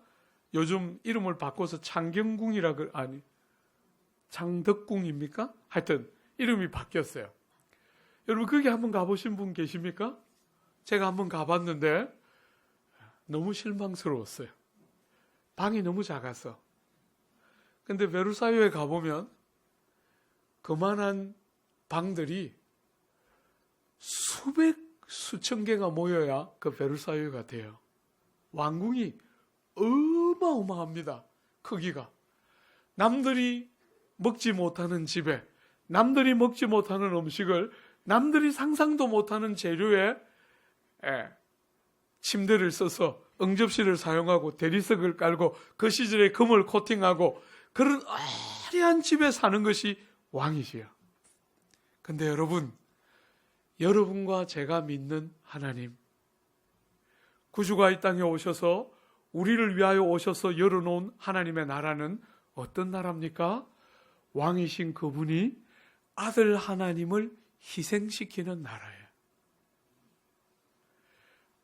요즘 이름을 바꿔서 창경궁이라 아니 창덕궁입니까? 하여튼 이름이 바뀌었어요. 여러분 거기 한번 가보신 분 계십니까? 제가 한번 가봤는데 너무 실망스러웠어요. 방이 너무 작아서. 근데 베르사유에 가보면 그만한 방들이 수천 개가 모여야 그 베르사유가 돼요. 왕궁이 어마어마합니다. 크기가. 남들이 먹지 못하는 집에 남들이 먹지 못하는 음식을 남들이 상상도 못하는 재료에 침대를 써서 응접실을 사용하고 대리석을 깔고 그 시절에 금을 코팅하고 그런 화려한 집에 사는 것이 왕이지요. 근데 여러분과 제가 믿는 하나님, 구주가 이 땅에 오셔서 우리를 위하여 오셔서 열어놓은 하나님의 나라는 어떤 나라입니까? 왕이신 그분이 아들 하나님을 희생시키는 나라예요.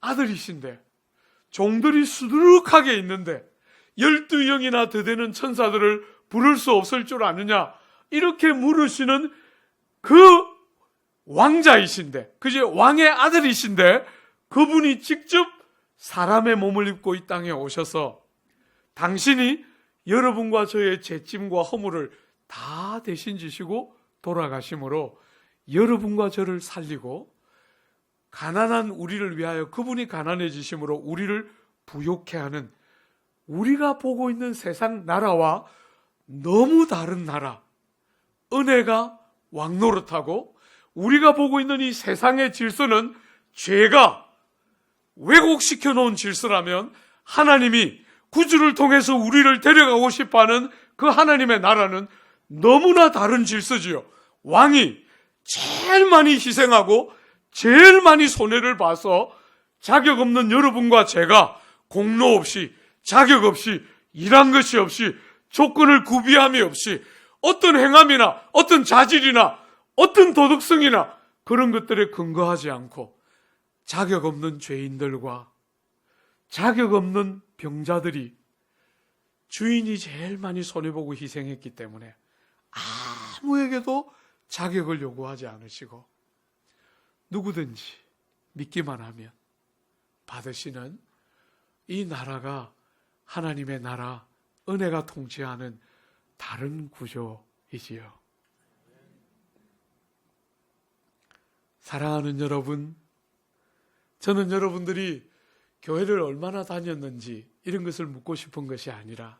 아들이신데 종들이 수두룩하게 있는데 12영이나 더 되는 천사들을 부를 수 없을 줄 아느냐, 이렇게 물으시는 그 왕자이신데, 그제 왕의 아들이신데 그분이 직접 사람의 몸을 입고 이 땅에 오셔서 당신이 여러분과 저의 죄짐과 허물을 다 대신 지시고 돌아가심으로 여러분과 저를 살리고 가난한 우리를 위하여 그분이 가난해지심으로 우리를 부욕해 하는, 우리가 보고 있는 세상 나라와 너무 다른 나라, 은혜가 왕노릇하고 우리가 보고 있는 이 세상의 질서는 죄가 왜곡시켜 놓은 질서라면 하나님이 구주를 통해서 우리를 데려가고 싶어하는 그 하나님의 나라는 너무나 다른 질서지요. 왕이 제일 많이 희생하고 제일 많이 손해를 봐서 자격 없는 여러분과 제가 공로 없이 자격 없이 일한 것이 없이 조건을 구비함이 없이 어떤 행함이나 어떤 자질이나 어떤 도덕성이나 그런 것들에 근거하지 않고 자격 없는 죄인들과 자격 없는 병자들이 주인이 제일 많이 손해보고 희생했기 때문에 아무에게도 자격을 요구하지 않으시고 누구든지 믿기만 하면 받으시는 이 나라가 하나님의 나라, 은혜가 통치하는 다른 구조이지요. 사랑하는 여러분, 저는 여러분들이 교회를 얼마나 다녔는지 이런 것을 묻고 싶은 것이 아니라,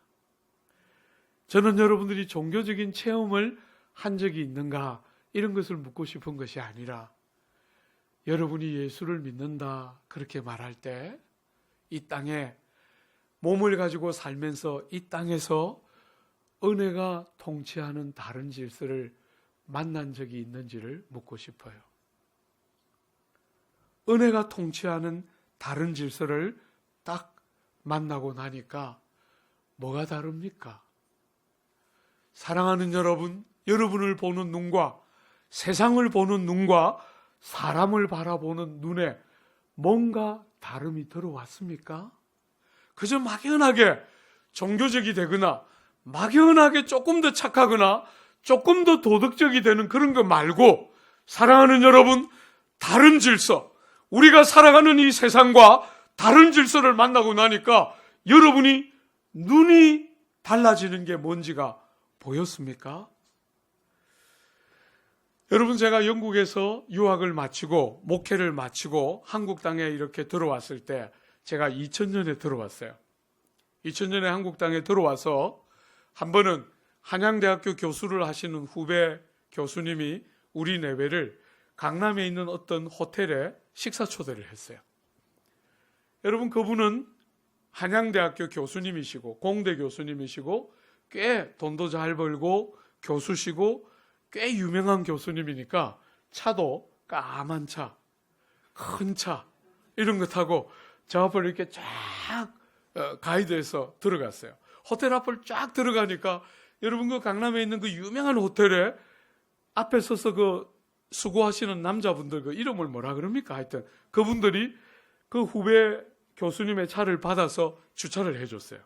저는 여러분들이 종교적인 체험을 한 적이 있는가 이런 것을 묻고 싶은 것이 아니라, 여러분이 예수를 믿는다 그렇게 말할 때 이 땅에 몸을 가지고 살면서 이 땅에서 은혜가 통치하는 다른 질서를 만난 적이 있는지를 묻고 싶어요. 은혜가 통치하는 다른 질서를 딱 만나고 나니까 뭐가 다릅니까? 사랑하는 여러분, 여러분을 보는 눈과 세상을 보는 눈과 사람을 바라보는 눈에 뭔가 다름이 들어왔습니까? 그저 막연하게 종교적이 되거나 막연하게 조금 더 착하거나 조금 더 도덕적이 되는 그런 거 말고, 사랑하는 여러분, 다른 질서, 우리가 살아가는 이 세상과 다른 질서를 만나고 나니까 여러분이 눈이 달라지는 게 뭔지가 보였습니까? 여러분, 제가 영국에서 유학을 마치고 목회를 마치고 한국 땅에 이렇게 들어왔을 때, 제가 2000년에 들어왔어요. 2000년에 한국 땅에 들어와서 한 번은 한양대학교 교수를 하시는 후배 교수님이 우리 내외를 강남에 있는 어떤 호텔에 식사 초대를 했어요. 여러분, 그분은 한양대학교 교수님이시고 공대 교수님이시고 꽤 돈도 잘 벌고 교수시고 꽤 유명한 교수님이니까 차도 까만 차, 큰 차 이런 거 타고 저 앞을 이렇게 쫙 가이드해서 들어갔어요. 호텔 앞을 쫙 들어가니까 여러분, 그 강남에 있는 그 유명한 호텔에 앞에 서서 그 수고하시는 남자분들 그 이름을 뭐라 그럽니까? 하여튼 그분들이 그 후배 교수님의 차를 받아서 주차를 해줬어요.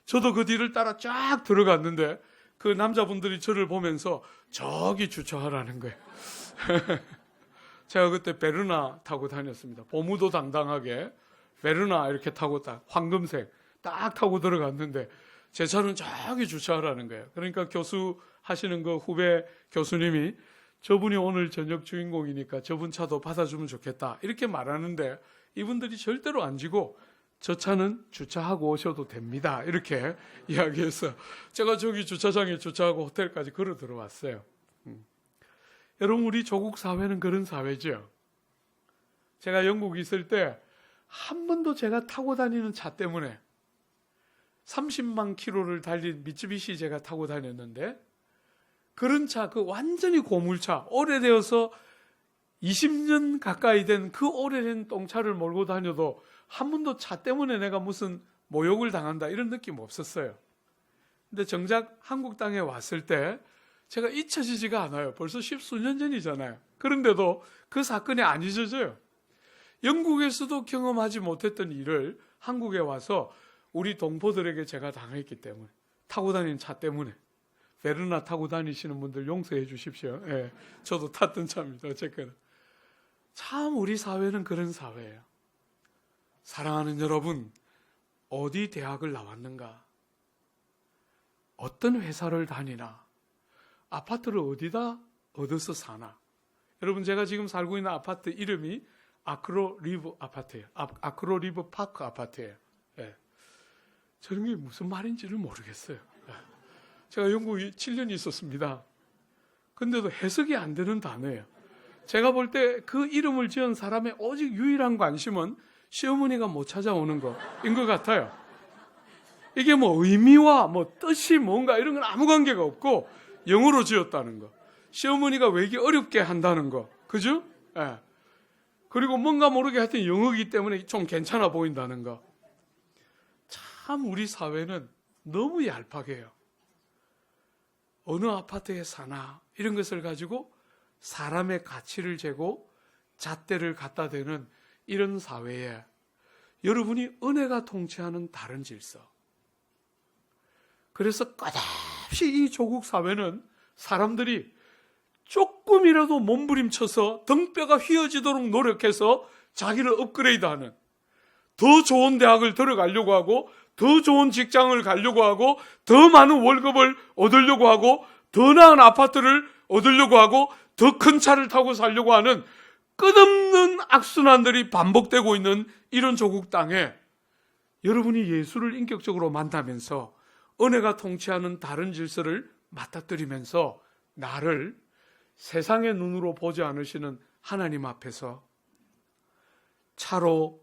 저도 그 뒤를 따라 쫙 들어갔는데 그 남자분들이 저를 보면서 저기 주차하라는 거예요. 제가 그때 베르나 타고 다녔습니다. 보무도 당당하게 베르나 이렇게 타고 딱 황금색 딱 타고 들어갔는데 제 차는 저기 주차하라는 거예요. 그러니까 교수 하시는 그 후배 교수님이 저분이 오늘 저녁 주인공이니까 저분 차도 받아주면 좋겠다 이렇게 말하는데, 이분들이 절대로 안 지고 저 차는 주차하고 오셔도 됩니다 이렇게 이야기해서 제가 저기 주차장에 주차하고 호텔까지 걸어 들어왔어요. 여러분, 우리 조국 사회는 그런 사회죠. 제가 영국에 있을 때 한 번도 제가 타고 다니는 차 때문에 30만 킬로를 달린 미쯔비시 제가 타고 다녔는데, 그런 차, 그 완전히 고물차, 오래되어서 20년 가까이 된 그 오래된 똥차를 몰고 다녀도 한 번도 차 때문에 내가 무슨 모욕을 당한다 이런 느낌 없었어요. 근데 정작 한국 땅에 왔을 때 제가 잊혀지지가 않아요. 벌써 십수년 전이잖아요. 그런데도 그 사건이 안 잊어져요. 영국에서도 경험하지 못했던 일을 한국에 와서 우리 동포들에게 제가 당했기 때문에, 타고 다니는 차 때문에. 베르나 타고 다니시는 분들 용서해 주십시오. 예, 저도 탔던 차입니다. 어쨌거나. 참 우리 사회는 그런 사회예요. 사랑하는 여러분, 어디 대학을 나왔는가? 어떤 회사를 다니나? 아파트를 어디다 얻어서 사나? 여러분, 제가 지금 살고 있는 아파트 이름이 아크로 리브 아파트예요. 아크로 리브 파크 아파트예요. 예. 저런 게 무슨 말인지를 모르겠어요. 예. 제가 영국에 7년 있었습니다. 근데도 해석이 안 되는 단어예요. 제가 볼 때 그 이름을 지은 사람의 오직 유일한 관심은 시어머니가 못 찾아오는 거인 것 같아요. 이게 뭐 의미와 뭐 뜻이 뭔가 이런 건 아무 관계가 없고 영어로 지었다는 거. 시어머니가 외기 어렵게 한다는 거. 그죠? 예. 그리고 뭔가 모르게 하여튼 영어이기 때문에 좀 괜찮아 보인다는 거. 참 우리 사회는 너무 얄팍해요. 어느 아파트에 사나 이런 것을 가지고 사람의 가치를 재고 잣대를 갖다 대는 이런 사회에 여러분이 은혜가 통치하는 다른 질서. 그래서 끝없이 이 조국 사회는 사람들이 조금이라도 몸부림쳐서 등뼈가 휘어지도록 노력해서 자기를 업그레이드하는, 더 좋은 대학을 들어가려고 하고 더 좋은 직장을 가려고 하고 더 많은 월급을 얻으려고 하고 더 나은 아파트를 얻으려고 하고 더 큰 차를 타고 살려고 하는 끝없는 악순환들이 반복되고 있는 이런 조국 땅에 여러분이 예수를 인격적으로 만나면서 은혜가 통치하는 다른 질서를 맞닥뜨리면서 나를 세상의 눈으로 보지 않으시는 하나님 앞에서 차로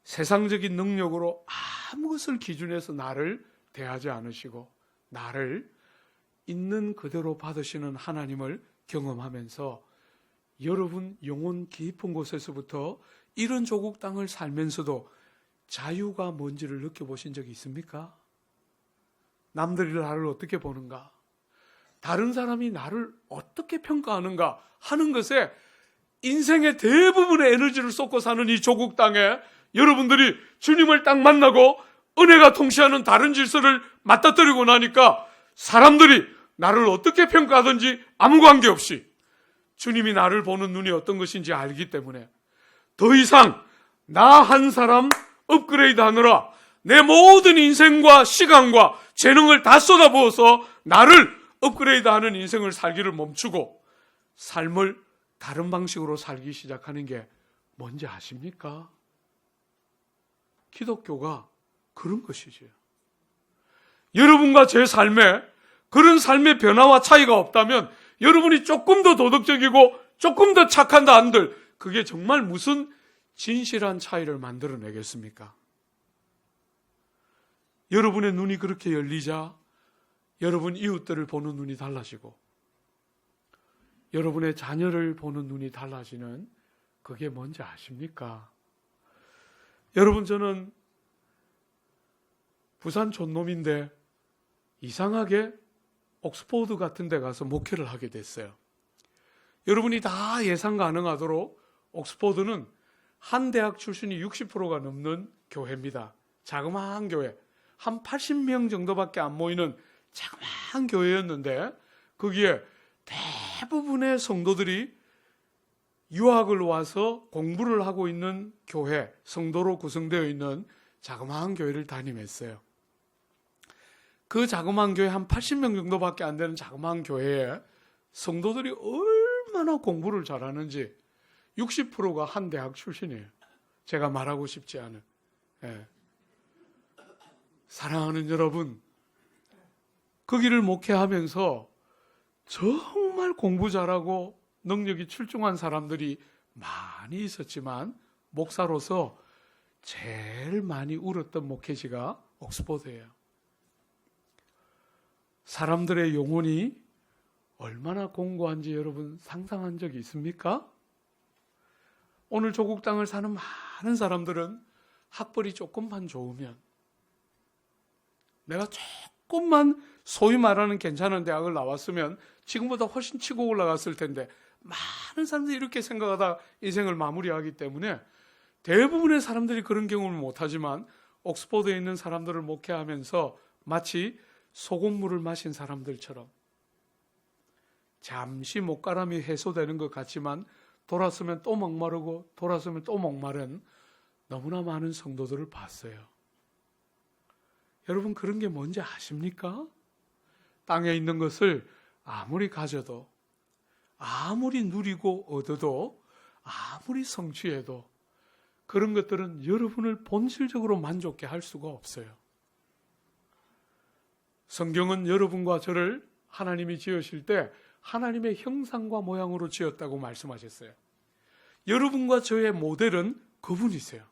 세상적인 능력으로 아무것을 기준해서 나를 대하지 않으시고 나를 있는 그대로 받으시는 하나님을 경험하면서 여러분 영혼 깊은 곳에서부터 이런 조국 땅을 살면서도 자유가 뭔지를 느껴보신 적이 있습니까? 남들이 나를 어떻게 보는가? 다른 사람이 나를 어떻게 평가하는가 하는 것에 인생의 대부분의 에너지를 쏟고 사는 이 조국 땅에 여러분들이 주님을 딱 만나고 은혜가 통치하는 다른 질서를 맞닥뜨리고 나니까 사람들이 나를 어떻게 평가하든지 아무 관계없이 주님이 나를 보는 눈이 어떤 것인지 알기 때문에 더 이상 나 한 사람 업그레이드 하느라 내 모든 인생과 시간과 재능을 다 쏟아부어서 나를 업그레이드하는 인생을 살기를 멈추고 삶을 다른 방식으로 살기 시작하는 게 뭔지 아십니까? 기독교가 그런 것이지요. 여러분과 제 삶에 그런 삶의 변화와 차이가 없다면 여러분이 조금 더 도덕적이고 조금 더 착한다 한들 그게 정말 무슨 진실한 차이를 만들어내겠습니까? 여러분의 눈이 그렇게 열리자 여러분 이웃들을 보는 눈이 달라지고 여러분의 자녀를 보는 눈이 달라지는 그게 뭔지 아십니까? 여러분, 저는 부산 촌놈인데 이상하게 옥스포드 같은 데 가서 목회를 하게 됐어요. 여러분이 다 예상 가능하도록 옥스포드는 한 대학 출신이 60%가 넘는 교회입니다. 자그마한 교회. 한 80명 정도밖에 안 모이는 자그마한 교회였는데 거기에 대부분의 성도들이 유학을 와서 공부를 하고 있는 교회, 성도로 구성되어 있는 자그마한 교회를 담임했어요. 그 자그마한 교회 한 80명 정도밖에 안 되는 자그마한 교회에 성도들이 얼마나 공부를 잘하는지 60%가 한 대학 출신이에요. 제가 말하고 싶지 않은. 예. 사랑하는 여러분, 거기를 목회하면서 정말 공부 잘하고 능력이 출중한 사람들이 많이 있었지만 목사로서 제일 많이 울었던 목회지가 옥스포드예요. 사람들의 영혼이 얼마나 공고한지 여러분 상상한 적이 있습니까? 오늘 조국 땅을 사는 많은 사람들은 학벌이 조금만 좋으면 내가 조금만 소위 말하는 괜찮은 대학을 나왔으면 지금보다 훨씬 치고 올라갔을 텐데 많은 사람들이 이렇게 생각하다 인생을 마무리하기 때문에 대부분의 사람들이 그런 경험을 못하지만 옥스포드에 있는 사람들을 목회하면서 마치 소금물을 마신 사람들처럼 잠시 목가람이 해소되는 것 같지만 돌았으면 또 목마르고 돌았으면 또 목마른 너무나 많은 성도들을 봤어요. 여러분, 그런 게 뭔지 아십니까? 땅에 있는 것을 아무리 가져도 아무리 누리고 얻어도 아무리 성취해도 그런 것들은 여러분을 본질적으로 만족케 할 수가 없어요. 성경은 여러분과 저를 하나님이 지으실 때 하나님의 형상과 모양으로 지었다고 말씀하셨어요. 여러분과 저의 모델은 그분이세요.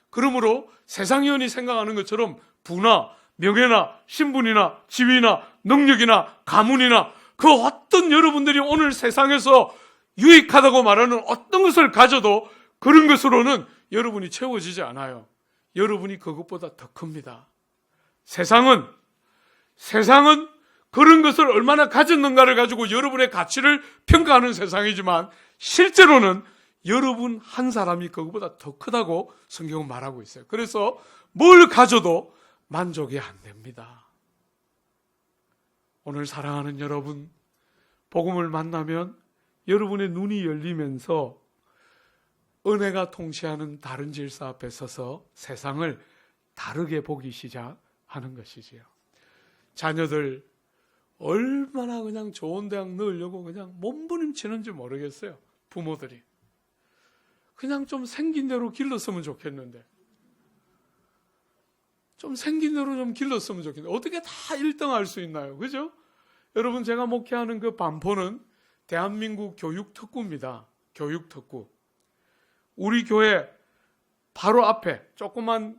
그러므로 세상연이 생각하는 것처럼 부나 명예나 신분이나 지위나 능력이나 가문이나 그 어떤 여러분들이 오늘 세상에서 유익하다고 말하는 어떤 것을 가져도 그런 것으로는 여러분이 채워지지 않아요. 여러분이 그것보다 더 큽니다. 세상은 그런 것을 얼마나 가졌는가를 가지고 여러분의 가치를 평가하는 세상이지만 실제로는 여러분 한 사람이 그것보다 더 크다고 성경은 말하고 있어요. 그래서 뭘 가져도 만족이 안 됩니다. 오늘 사랑하는 여러분, 복음을 만나면 여러분의 눈이 열리면서 은혜가 통치하는 다른 질서 앞에 서서 세상을 다르게 보기 시작하는 것이지요. 자녀들 얼마나 그냥 좋은 대학 넣으려고 그냥 몸부림치는지 모르겠어요. 부모들이. 그냥 좀 생긴 대로 길렀으면 좋겠는데. 좀 생긴 대로 좀 길렀으면 좋겠는데. 어떻게 다 1등 할 수 있나요? 그죠? 여러분, 제가 목회하는 그 반포는 대한민국 교육특구입니다. 교육특구. 우리 교회 바로 앞에 조그만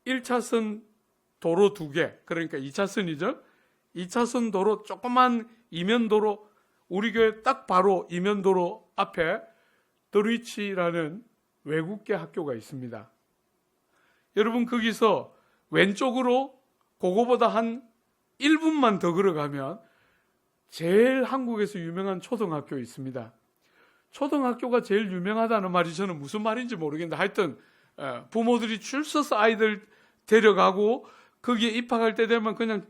1차선 도로 2개, 그러니까 2차선이죠. 2차선 도로 조그만 이면도로, 우리 교회 딱 바로 이면도로 앞에 더리치라는 외국계 학교가 있습니다. 여러분 거기서 왼쪽으로 그거보다 한 1분만 더 걸어가면 제일 한국에서 유명한 초등학교 있습니다. 초등학교가 제일 유명하다는 말이 저는 무슨 말인지 모르겠는데 하여튼 부모들이 줄 서서 아이들 데려가고 거기에 입학할 때 되면 그냥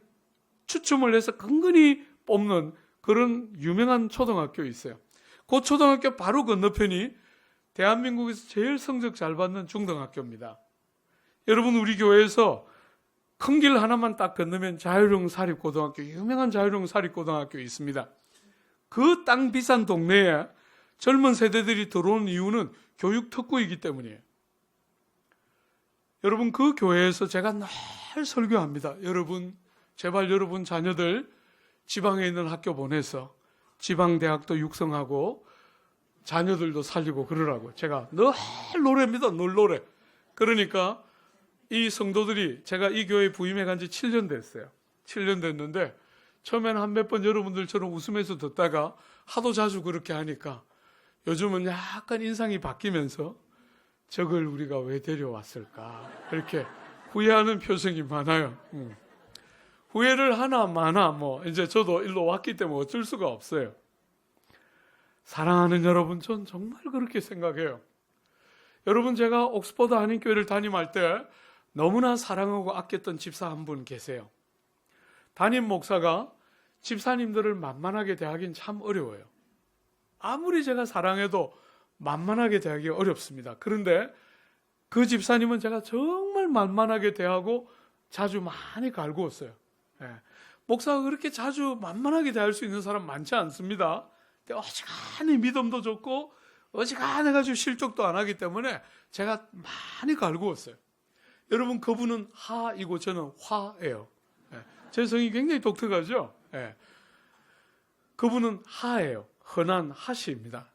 추첨을 해서 근근히 뽑는 그런 유명한 초등학교 있어요. 그 초등학교 바로 건너편이 대한민국에서 제일 성적 잘 받는 중등학교입니다. 여러분 우리 교회에서 큰 길 하나만 딱 건너면 자유령 사립고등학교, 유명한 자유령 사립고등학교 있습니다. 그 땅 비싼 동네에 젊은 세대들이 들어온 이유는 교육 특구이기 때문이에요. 여러분 그 교회에서 제가 늘 설교합니다. 여러분 제발 여러분 자녀들 지방에 있는 학교 보내서 지방대학도 육성하고 자녀들도 살리고 그러라고 제가 늘 노래입니다. 늘 노래. 그러니까 이 성도들이 제가 이 교회에 부임해 간 지 7년 됐어요. 7년 됐는데 처음에는 한 몇 번 여러분들처럼 웃으면서 듣다가 하도 자주 그렇게 하니까 요즘은 약간 인상이 바뀌면서 저걸 우리가 왜 데려왔을까 이렇게 후회하는 표정이 많아요. 후회를 하나 마나 뭐 이제 저도 일로 왔기 때문에 어쩔 수가 없어요. 사랑하는 여러분, 전 정말 그렇게 생각해요. 여러분 제가 옥스퍼드 한인교회를 담임할 때 너무나 사랑하고 아꼈던 집사 한 분 계세요. 담임 목사가 집사님들을 만만하게 대하긴 참 어려워요. 아무리 제가 사랑해도 만만하게 대하기 어렵습니다. 그런데 그 집사님은 제가 정말 만만하게 대하고 자주 많이 갈구었어요. 목사가 그렇게 자주 만만하게 대할 수 있는 사람 많지 않습니다. 근데 어지간히 믿음도 좋고 어지간해가지고 실족도 안 하기 때문에 제가 많이 갈구었어요. 여러분 그분은 하이고 저는 화예요. 제 성이 굉장히 독특하죠. 그분은 하예요. 흔한 하씨입니다.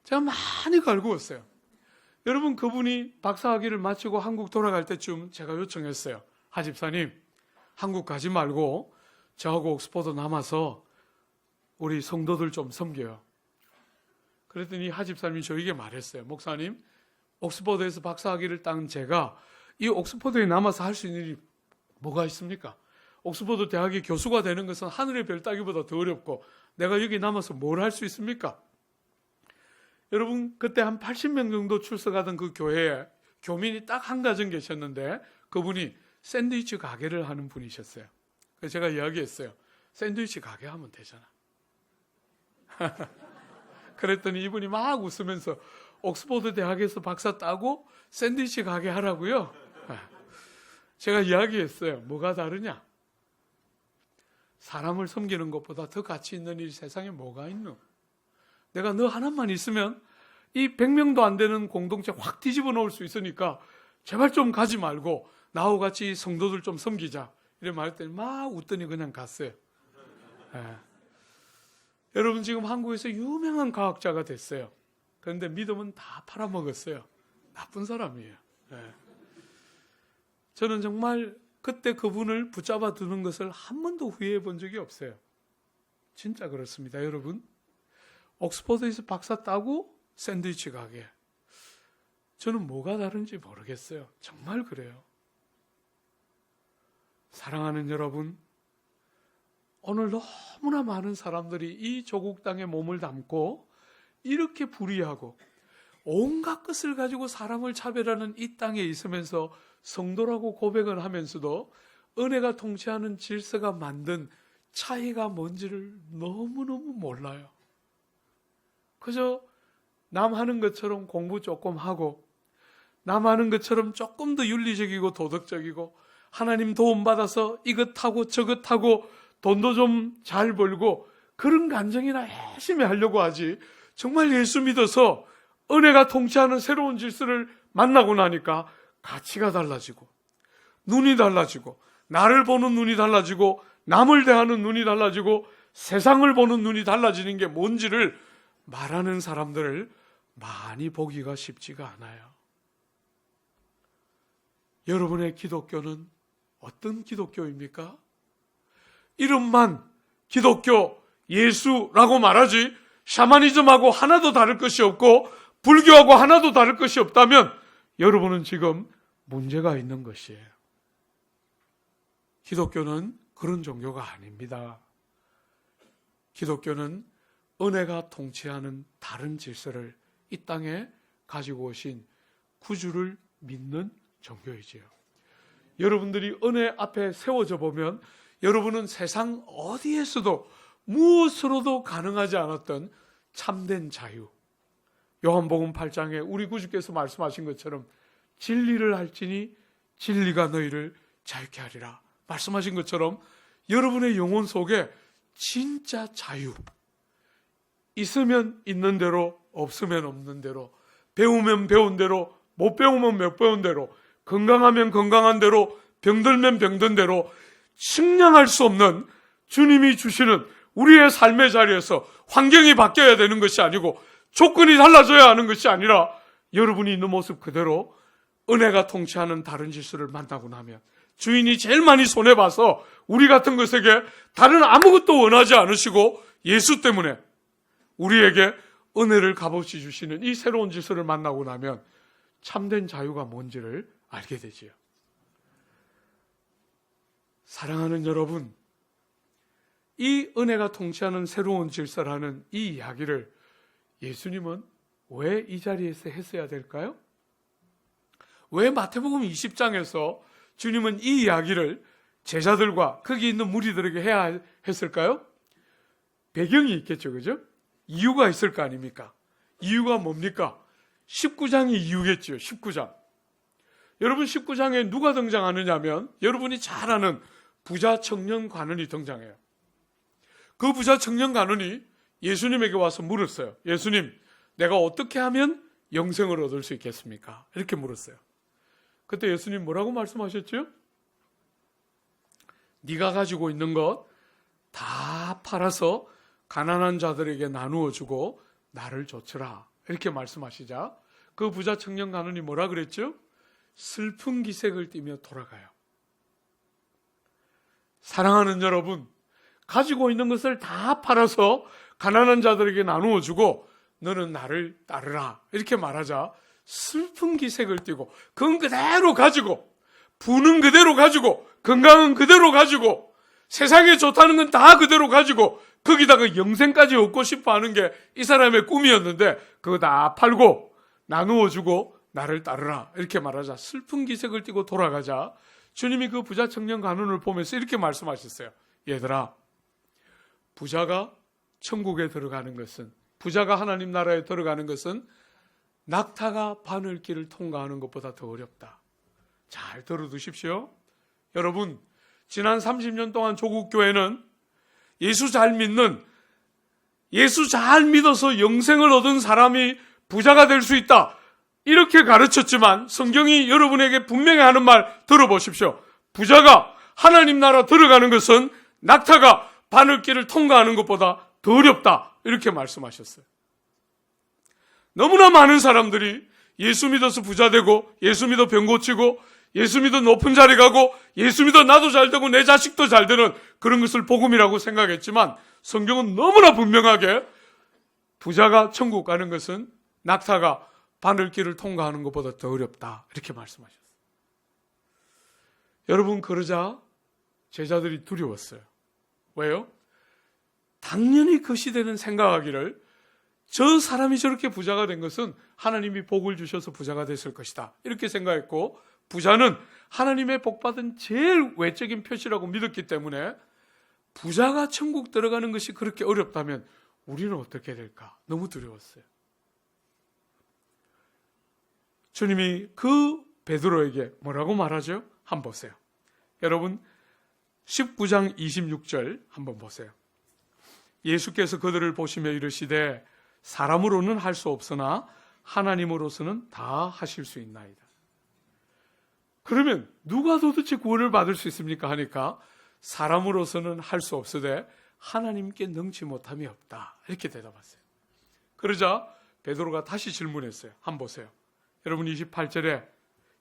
제가 많이 갈구었어요. 여러분 그분이 박사학위를 마치고 한국 돌아갈 때쯤 제가 요청했어요. 하 집사님 한국 가지 말고 저하고 옥스퍼드 남아서 우리 성도들 좀 섬겨요. 그랬더니 하 집사님이 저에게 말했어요. 목사님 옥스퍼드에서 박사학위를 딴 제가 이 옥스퍼드에 남아서 할 수 있는 일이 뭐가 있습니까? 옥스퍼드 대학의 교수가 되는 것은 하늘의 별 따기보다 더 어렵고 내가 여기 남아서 뭘 할 수 있습니까? 여러분 그때 한 80명 정도 출석하던 그 교회에 교민이 딱 한 가정 계셨는데 그분이 샌드위치 가게를 하는 분이셨어요. 그래서 제가 이야기했어요. 샌드위치 가게 하면 되잖아. 그랬더니 이분이 막 웃으면서 옥스퍼드 대학에서 박사 따고 샌드위치 가게 하라고요. 제가 이야기했어요. 뭐가 다르냐? 사람을 섬기는 것보다 더 가치 있는 일이 세상에 뭐가 있노? 내가 너 하나만 있으면 이 100명도 안 되는 공동체 확 뒤집어 놓을 수 있으니까 제발 좀 가지 말고 나하고 같이 성도들 좀 섬기자. 이래 말했더니 막 웃더니 그냥 갔어요. 여러분 지금 한국에서 유명한 과학자가 됐어요. 그런데 믿음은 다 팔아먹었어요. 나쁜 사람이에요. 저는 정말 그때 그분을 붙잡아 두는 것을 한 번도 후회해 본 적이 없어요. 진짜 그렇습니다. 여러분 옥스퍼드에서 박사 따고 샌드위치 가게. 저는 뭐가 다른지 모르겠어요. 정말 그래요. 사랑하는 여러분, 오늘 너무나 많은 사람들이 이 조국 땅에 몸을 담고 이렇게 불의하고 온갖 것을 가지고 사람을 차별하는 이 땅에 있으면서 성도라고 고백을 하면서도 은혜가 통치하는 질서가 만든 차이가 뭔지를 너무너무 몰라요. 그저 남 하는 것처럼 공부 조금 하고 남 하는 것처럼 조금 더 윤리적이고 도덕적이고 하나님 도움 받아서 이것하고 저것하고 돈도 좀 잘 벌고 그런 간증이나 열심히 하려고 하지, 정말 예수 믿어서 은혜가 통치하는 새로운 질서를 만나고 나니까 가치가 달라지고 눈이 달라지고 나를 보는 눈이 달라지고 남을 대하는 눈이 달라지고 세상을 보는 눈이 달라지는 게 뭔지를 말하는 사람들을 많이 보기가 쉽지가 않아요. 여러분의 기독교는 어떤 기독교입니까? 이름만 기독교, 예수라고 말하지 샤머니즘하고 하나도 다를 것이 없고 불교하고 하나도 다를 것이 없다면 여러분은 지금 문제가 있는 것이에요. 기독교는 그런 종교가 아닙니다. 기독교는 은혜가 통치하는 다른 질서를 이 땅에 가지고 오신 구주를 믿는 종교이지요. 여러분들이 은혜 앞에 세워져 보면 여러분은 세상 어디에서도 무엇으로도 가능하지 않았던 참된 자유, 요한복음 8장에 우리 구주께서 말씀하신 것처럼 진리를 알지니 진리가 너희를 자유케 하리라 말씀하신 것처럼 여러분의 영혼 속에 진짜 자유, 있으면 있는 대로, 없으면 없는 대로, 배우면 배운 대로, 못 배우면 못 배운 대로, 건강하면 건강한 대로, 병들면 병든 대로 측량할 수 없는 주님이 주시는 우리의 삶의 자리에서 환경이 바뀌어야 되는 것이 아니고 조건이 달라져야 하는 것이 아니라 여러분이 있는 모습 그대로 은혜가 통치하는 다른 질서를 만나고 나면 주인이 제일 많이 손해봐서 우리 같은 것에게 다른 아무것도 원하지 않으시고 예수 때문에 우리에게 은혜를 값없이 주시는 이 새로운 질서를 만나고 나면 참된 자유가 뭔지를 알게 되지요. 사랑하는 여러분, 이 은혜가 통치하는 새로운 질서라는 이 이야기를 예수님은 왜 이 자리에서 했어야 될까요? 왜 마태복음 20장에서 주님은 이 이야기를 제자들과 거기 있는 무리들에게 해야 했을까요? 배경이 있겠죠, 그죠? 이유가 있을 거 아닙니까? 이유가 뭡니까? 19장이 이유겠죠, 19장. 여러분 19장에 누가 등장하느냐 하면 여러분이 잘 아는 부자 청년 관원이 등장해요. 그 부자 청년 관원이 예수님에게 와서 물었어요. 예수님, 내가 어떻게 하면 영생을 얻을 수 있겠습니까? 이렇게 물었어요. 그때 예수님 뭐라고 말씀하셨죠? 네가 가지고 있는 것 다 팔아서 가난한 자들에게 나누어 주고 나를 좇으라. 이렇게 말씀하시자 그 부자 청년 관원이 뭐라 그랬죠? 슬픈 기색을 띠며 돌아가요. 사랑하는 여러분, 가지고 있는 것을 다 팔아서 가난한 자들에게 나누어 주고 너는 나를 따르라. 이렇게 말하자 슬픈 기색을 띠고 그건 그대로 가지고 부는 그대로 가지고 건강은 그대로 가지고 세상에 좋다는 건 다 그대로 가지고 거기다가 영생까지 얻고 싶어 하는 게 이 사람의 꿈이었는데 그거 다 팔고 나누어 주고 나를 따르라. 이렇게 말하자 슬픈 기색을 띠고 돌아가자 주님이 그 부자 청년 관원을 보면서 이렇게 말씀하셨어요. 얘들아, 부자가 천국에 들어가는 것은, 부자가 하나님 나라에 들어가는 것은 낙타가 바늘길을 통과하는 것보다 더 어렵다. 잘 들어두십시오. 여러분, 지난 30년 동안 조국교회는 예수 잘 믿는, 예수 잘 믿어서 영생을 얻은 사람이 부자가 될 수 있다, 이렇게 가르쳤지만 성경이 여러분에게 분명히 하는 말 들어보십시오. 부자가 하나님 나라 들어가는 것은 낙타가 바늘길을 통과하는 것보다 더 어렵다, 이렇게 말씀하셨어요. 너무나 많은 사람들이 예수 믿어서 부자 되고 예수 믿어 병 고치고 예수 믿어 높은 자리 가고 예수 믿어 나도 잘 되고 내 자식도 잘 되는 그런 것을 복음이라고 생각했지만 성경은 너무나 분명하게 부자가 천국 가는 것은 낙타가 바늘길을 통과하는 것보다 더 어렵다, 이렇게 말씀하셨어요. 여러분, 그러자 제자들이 두려웠어요. 왜요? 당연히 그 시대는 생각하기를 저 사람이 저렇게 부자가 된 것은 하나님이 복을 주셔서 부자가 됐을 것이다, 이렇게 생각했고 부자는 하나님의 복받은 제일 외적인 표시라고 믿었기 때문에 부자가 천국 들어가는 것이 그렇게 어렵다면 우리는 어떻게 될까? 너무 두려웠어요. 주님이 그 베드로에게 뭐라고 말하죠? 한번 보세요. 여러분 19장 26절 한번 보세요. 예수께서 그들을 보시며 이르시되 사람으로는 할 수 없으나 하나님으로서는 다 하실 수 있나이다. 그러면 누가 도대체 구원을 받을 수 있습니까? 하니까 사람으로서는 할 수 없으되 하나님께 능치 못함이 없다, 이렇게 대답했어요. 그러자 베드로가 다시 질문했어요. 한번 보세요. 여러분 28절에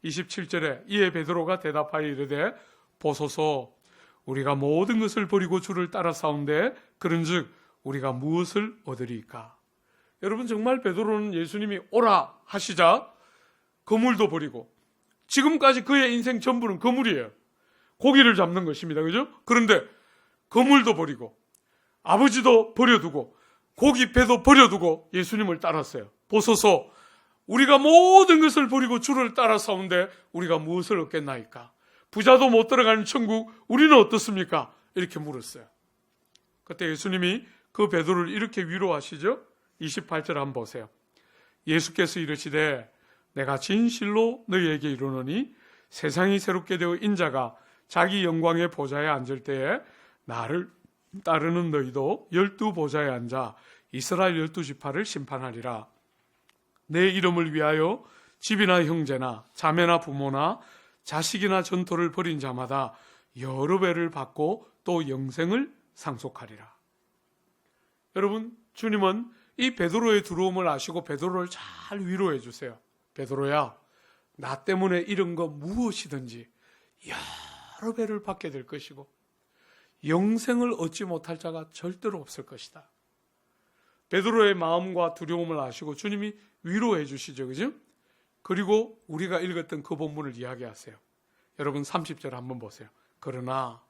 27절에 이에 베드로가 대답하여 이르되 보소서 우리가 모든 것을 버리고 주를 따라 싸운데 그런즉 우리가 무엇을 얻으리까? 여러분, 정말 베드로는 예수님이 오라 하시자 그물도 버리고, 지금까지 그의 인생 전부는 그물이에요. 고기를 잡는 것입니다. 그죠? 그런데 그물도 버리고 아버지도 버려두고 고기 배도 버려두고 예수님을 따랐어요. 보소서, 우리가 모든 것을 버리고 주를 따라서는데 우리가 무엇을 얻겠나이까? 부자도 못 들어가는 천국, 우리는 어떻습니까? 이렇게 물었어요. 그때 예수님이 그 베드로를 이렇게 위로하시죠. 28절 한번 보세요. 예수께서 이르시되 내가 진실로 너희에게 이르노니 세상이 새롭게 되어 인자가 자기 영광의 보좌에 앉을 때에 나를 따르는 너희도 12보좌에 앉아 이스라엘 12지파를 심판하리라. 내 이름을 위하여 집이나 형제나 자매나 부모나 자식이나 전토를 벌인 자마다 여러 배를 받고 또 영생을 상속하리라. 여러분, 주님은 이 베드로의 두려움을 아시고 베드로를 잘 위로해 주세요. 베드로야, 나 때문에 이런 거 무엇이든지 여러 배를 받게 될 것이고 영생을 얻지 못할 자가 절대로 없을 것이다. 베드로의 마음과 두려움을 아시고 주님이 위로해 주시죠. 그죠? 그리고 우리가 읽었던 그 본문을 이야기하세요. 여러분, 30절 한번 보세요. 그러나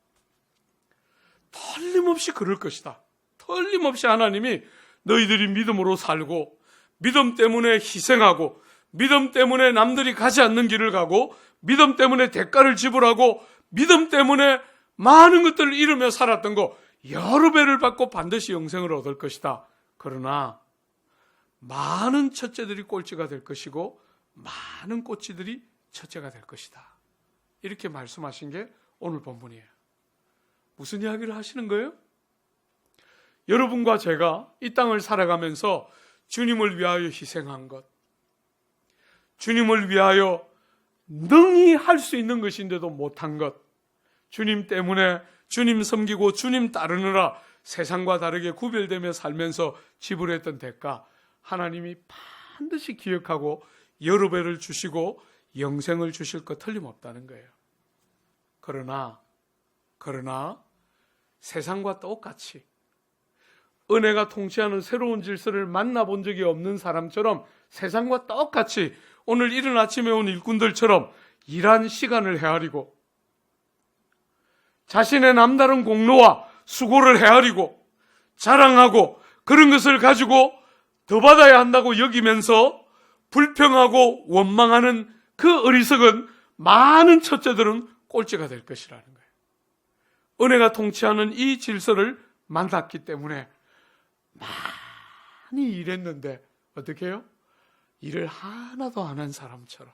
틀림없이 그럴 것이다. 틀림없이 하나님이 너희들이 믿음으로 살고 믿음 때문에 희생하고 믿음 때문에 남들이 가지 않는 길을 가고 믿음 때문에 대가를 지불하고 믿음 때문에 많은 것들을 잃으며 살았던 거 여러 배를 받고 반드시 영생을 얻을 것이다. 그러나 많은 첫째들이 꼴찌가 될 것이고 많은 꽃치들이 첫째가 될 것이다. 이렇게 말씀하신 게 오늘 본문이에요. 무슨 이야기를 하시는 거예요? 여러분과 제가 이 땅을 살아가면서 주님을 위하여 희생한 것, 주님을 위하여 능히 할 수 있는 것인데도 못한 것, 주님 때문에 주님 섬기고 주님 따르느라 세상과 다르게 구별되며 살면서 지불했던 대가, 하나님이 반드시 기억하고 여러 배를 주시고 영생을 주실 것 틀림없다는 거예요. 그러나 세상과 똑같이 은혜가 통치하는 새로운 질서를 만나본 적이 없는 사람처럼 세상과 똑같이 오늘 이른 아침에 온 일꾼들처럼 일한 시간을 헤아리고 자신의 남다른 공로와 수고를 헤아리고 자랑하고 그런 것을 가지고 더 받아야 한다고 여기면서 불평하고 원망하는 그 어리석은 많은 첫째들은 꼴찌가 될 것이라는 거예요. 은혜가 통치하는 이 질서를 만났기 때문에 많이 일했는데 어떻게 해요? 일을 하나도 안 한 사람처럼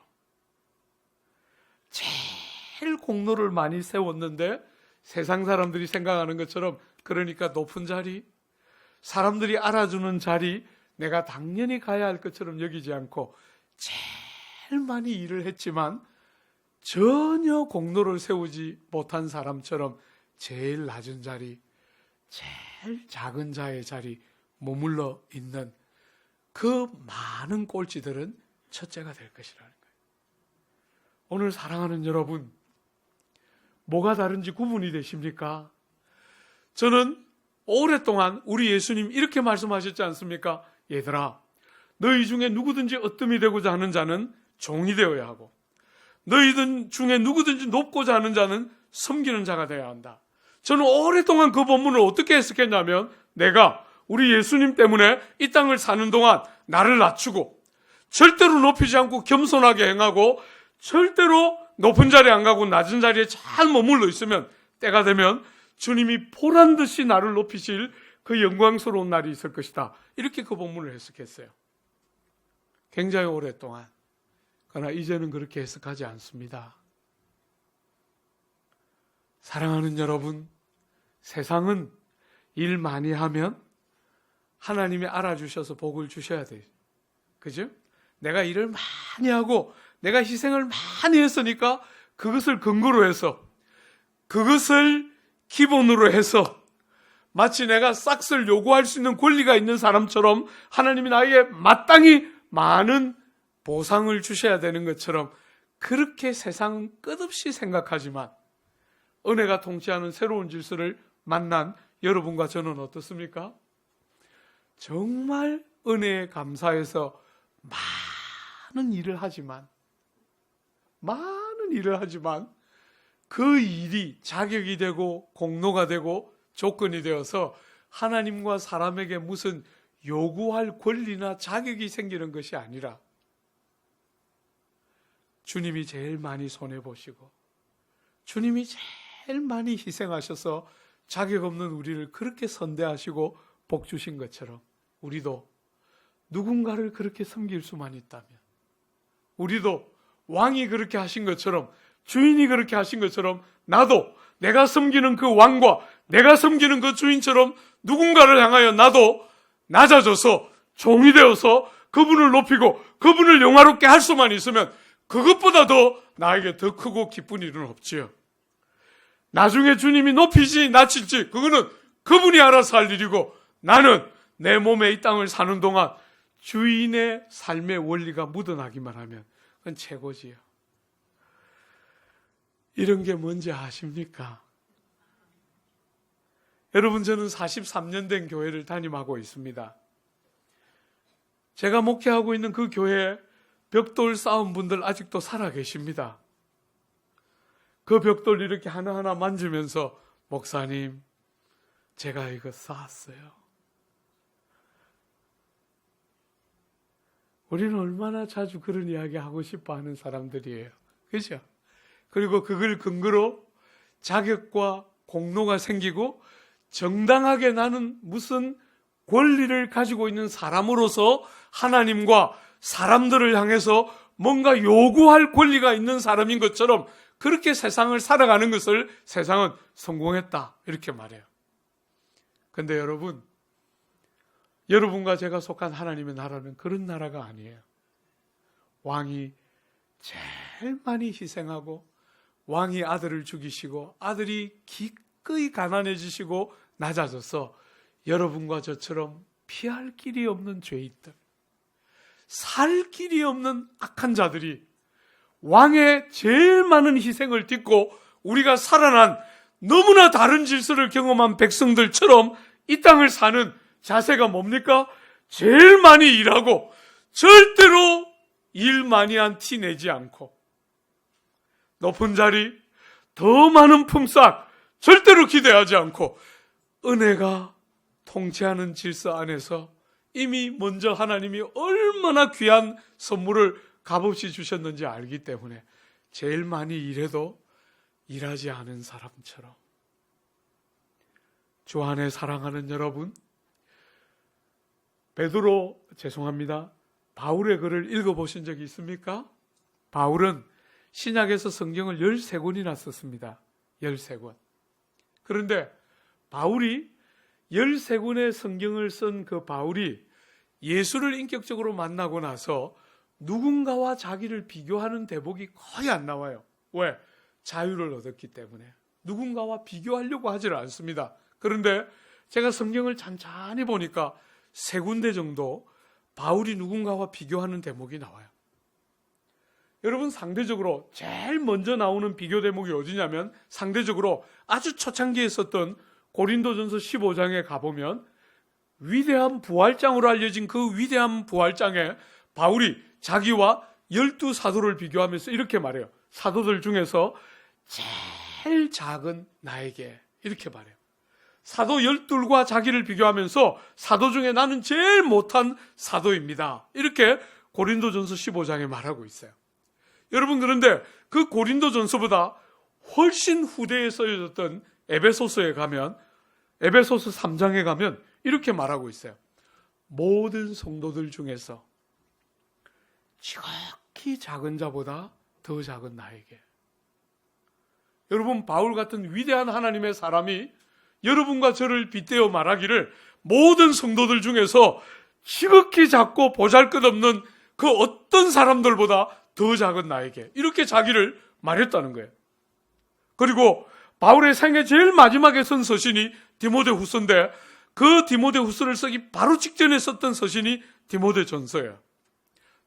제일 공로를 많이 세웠는데 세상 사람들이 생각하는 것처럼, 그러니까 높은 자리, 사람들이 알아주는 자리, 내가 당연히 가야 할 것처럼 여기지 않고 제일 많이 일을 했지만 전혀 공로를 세우지 못한 사람처럼 제일 낮은 자리, 제일 작은 자의 자리 머물러 있는 그 많은 꼴찌들은 첫째가 될 것이라는 거예요. 오늘 사랑하는 여러분, 뭐가 다른지 구분이 되십니까? 저는 오랫동안 우리 예수님 이렇게 말씀하셨지 않습니까? 얘들아, 너희 중에 누구든지 으뜸이 되고자 하는 자는 종이 되어야 하고 너희들 중에 누구든지 높고자 하는 자는 섬기는 자가 되어야 한다. 저는 오랫동안 그 본문을 어떻게 해석했냐면, 내가 우리 예수님 때문에 이 땅을 사는 동안 나를 낮추고 절대로 높이지 않고 겸손하게 행하고 절대로 높은 자리에 안 가고 낮은 자리에 잘 머물러 있으면 때가 되면 주님이 보란듯이 나를 높이실 그 영광스러운 날이 있을 것이다. 이렇게 그 본문을 해석했어요. 굉장히 오랫동안. 그러나 이제는 그렇게 해석하지 않습니다. 사랑하는 여러분, 세상은 일 많이 하면 하나님이 알아주셔서 복을 주셔야 돼요. 그죠? 내가 일을 많이 하고 내가 희생을 많이 했으니까 그것을 근거로 해서, 그것을 기본으로 해서 마치 내가 싹쓸 요구할 수 있는 권리가 있는 사람처럼 하나님이 나에게 마땅히 많은 보상을 주셔야 되는 것처럼 그렇게 세상은 끝없이 생각하지만, 은혜가 통치하는 새로운 질서를 만난 여러분과 저는 어떻습니까? 정말 은혜에 감사해서 많은 일을 하지만 그 일이 자격이 되고 공로가 되고 조건이 되어서 하나님과 사람에게 무슨 요구할 권리나 자격이 생기는 것이 아니라 주님이 제일 많이 손해보시고 주님이 제일 많이 희생하셔서 자격 없는 우리를 그렇게 선대하시고 복 주신 것처럼 우리도 누군가를 그렇게 섬길 수만 있다면, 우리도 왕이 그렇게 하신 것처럼, 주인이 그렇게 하신 것처럼 나도 내가 섬기는 그 왕과 내가 섬기는 그 주인처럼 누군가를 향하여 나도 낮아져서 종이 되어서 그분을 높이고 그분을 영화롭게 할 수만 있으면 그것보다 더 나에게 더 크고 기쁜 일은 없지요. 나중에 주님이 높이지 낮힐지 그거는 그분이 알아서 할 일이고, 나는 내 몸에 이 땅을 사는 동안 주인의 삶의 원리가 묻어나기만 하면 그건 최고지요. 이런 게 뭔지 아십니까? 여러분, 저는 43년 된 교회를 담임하고 있습니다. 제가 목회하고 있는 그 교회에 벽돌 쌓은 분들 아직도 살아 계십니다. 그 벽돌 이렇게 하나하나 만지면서 목사님, 제가 이거 쌓았어요. 우리는 얼마나 자주 그런 이야기 하고 싶어 하는 사람들이에요. 그죠? 그리고 그걸 근거로 자격과 공로가 생기고 정당하게 나는 무슨 권리를 가지고 있는 사람으로서 하나님과 사람들을 향해서 뭔가 요구할 권리가 있는 사람인 것처럼 그렇게 세상을 살아가는 것을 세상은 성공했다 이렇게 말해요. 그런데 여러분과 제가 속한 하나님의 나라는 그런 나라가 아니에요. 왕이 제일 많이 희생하고 왕이 아들을 죽이시고 아들이 기꺼이 가난해지시고 낮아져서 여러분과 저처럼 피할 길이 없는 죄인들, 살 길이 없는 악한 자들이 왕의 제일 많은 희생을 딛고 우리가 살아난 너무나 다른 질서를 경험한 백성들처럼 이 땅을 사는 자세가 뭡니까? 제일 많이 일하고 절대로 일 많이 한 티 내지 않고 높은 자리, 더 많은 품삯 절대로 기대하지 않고 은혜가 통치하는 질서 안에서 이미 먼저 하나님이 얼마나 귀한 선물을 값없이 주셨는지 알기 때문에 제일 많이 일해도 일하지 않은 사람처럼. 주 안에 사랑하는 여러분, 바울의 글을 읽어보신 적이 있습니까? 바울은 신약에서 성경을 13권이나 썼습니다. 13권. 그런데 바울이 13권의 성경을 쓴 그 바울이 예수를 인격적으로 만나고 나서 누군가와 자기를 비교하는 대목이 거의 안 나와요. 왜? 자유를 얻었기 때문에. 누군가와 비교하려고 하지를 않습니다. 그런데 제가 성경을 찬찬히 보니까 3군데 정도 바울이 누군가와 비교하는 대목이 나와요. 여러분, 상대적으로 제일 먼저 나오는 비교 대목이 어디냐면 상대적으로 아주 초창기에 썼던 고린도전서 15장에 가보면 위대한 부활장으로 알려진 그 위대한 부활장에 바울이 자기와 12사도를 비교하면서 이렇게 말해요. 사도들 중에서 제일 작은 나에게, 이렇게 말해요. 사도 12과 자기를 비교하면서 사도 중에 나는 제일 못한 사도입니다. 이렇게 고린도전서 15장에 말하고 있어요. 여러분, 그런데 그 고린도전서보다 훨씬 후대에 써졌던 에베소서에 가면, 에베소서 3장에 가면 이렇게 말하고 있어요. 모든 성도들 중에서 지극히 작은 자보다 더 작은 나에게. 여러분, 바울 같은 위대한 하나님의 사람이 여러분과 저를 빗대어 말하기를 모든 성도들 중에서 지극히 작고 보잘것없는 그 어떤 사람들보다 더 작은 나에게, 이렇게 자기를 말했다는 거예요. 그리고 바울의 생애 제일 마지막에 쓴 서신이 디모데후서인데 그 디모데후서를 쓰기 바로 직전에 썼던 서신이 디모데전서예요.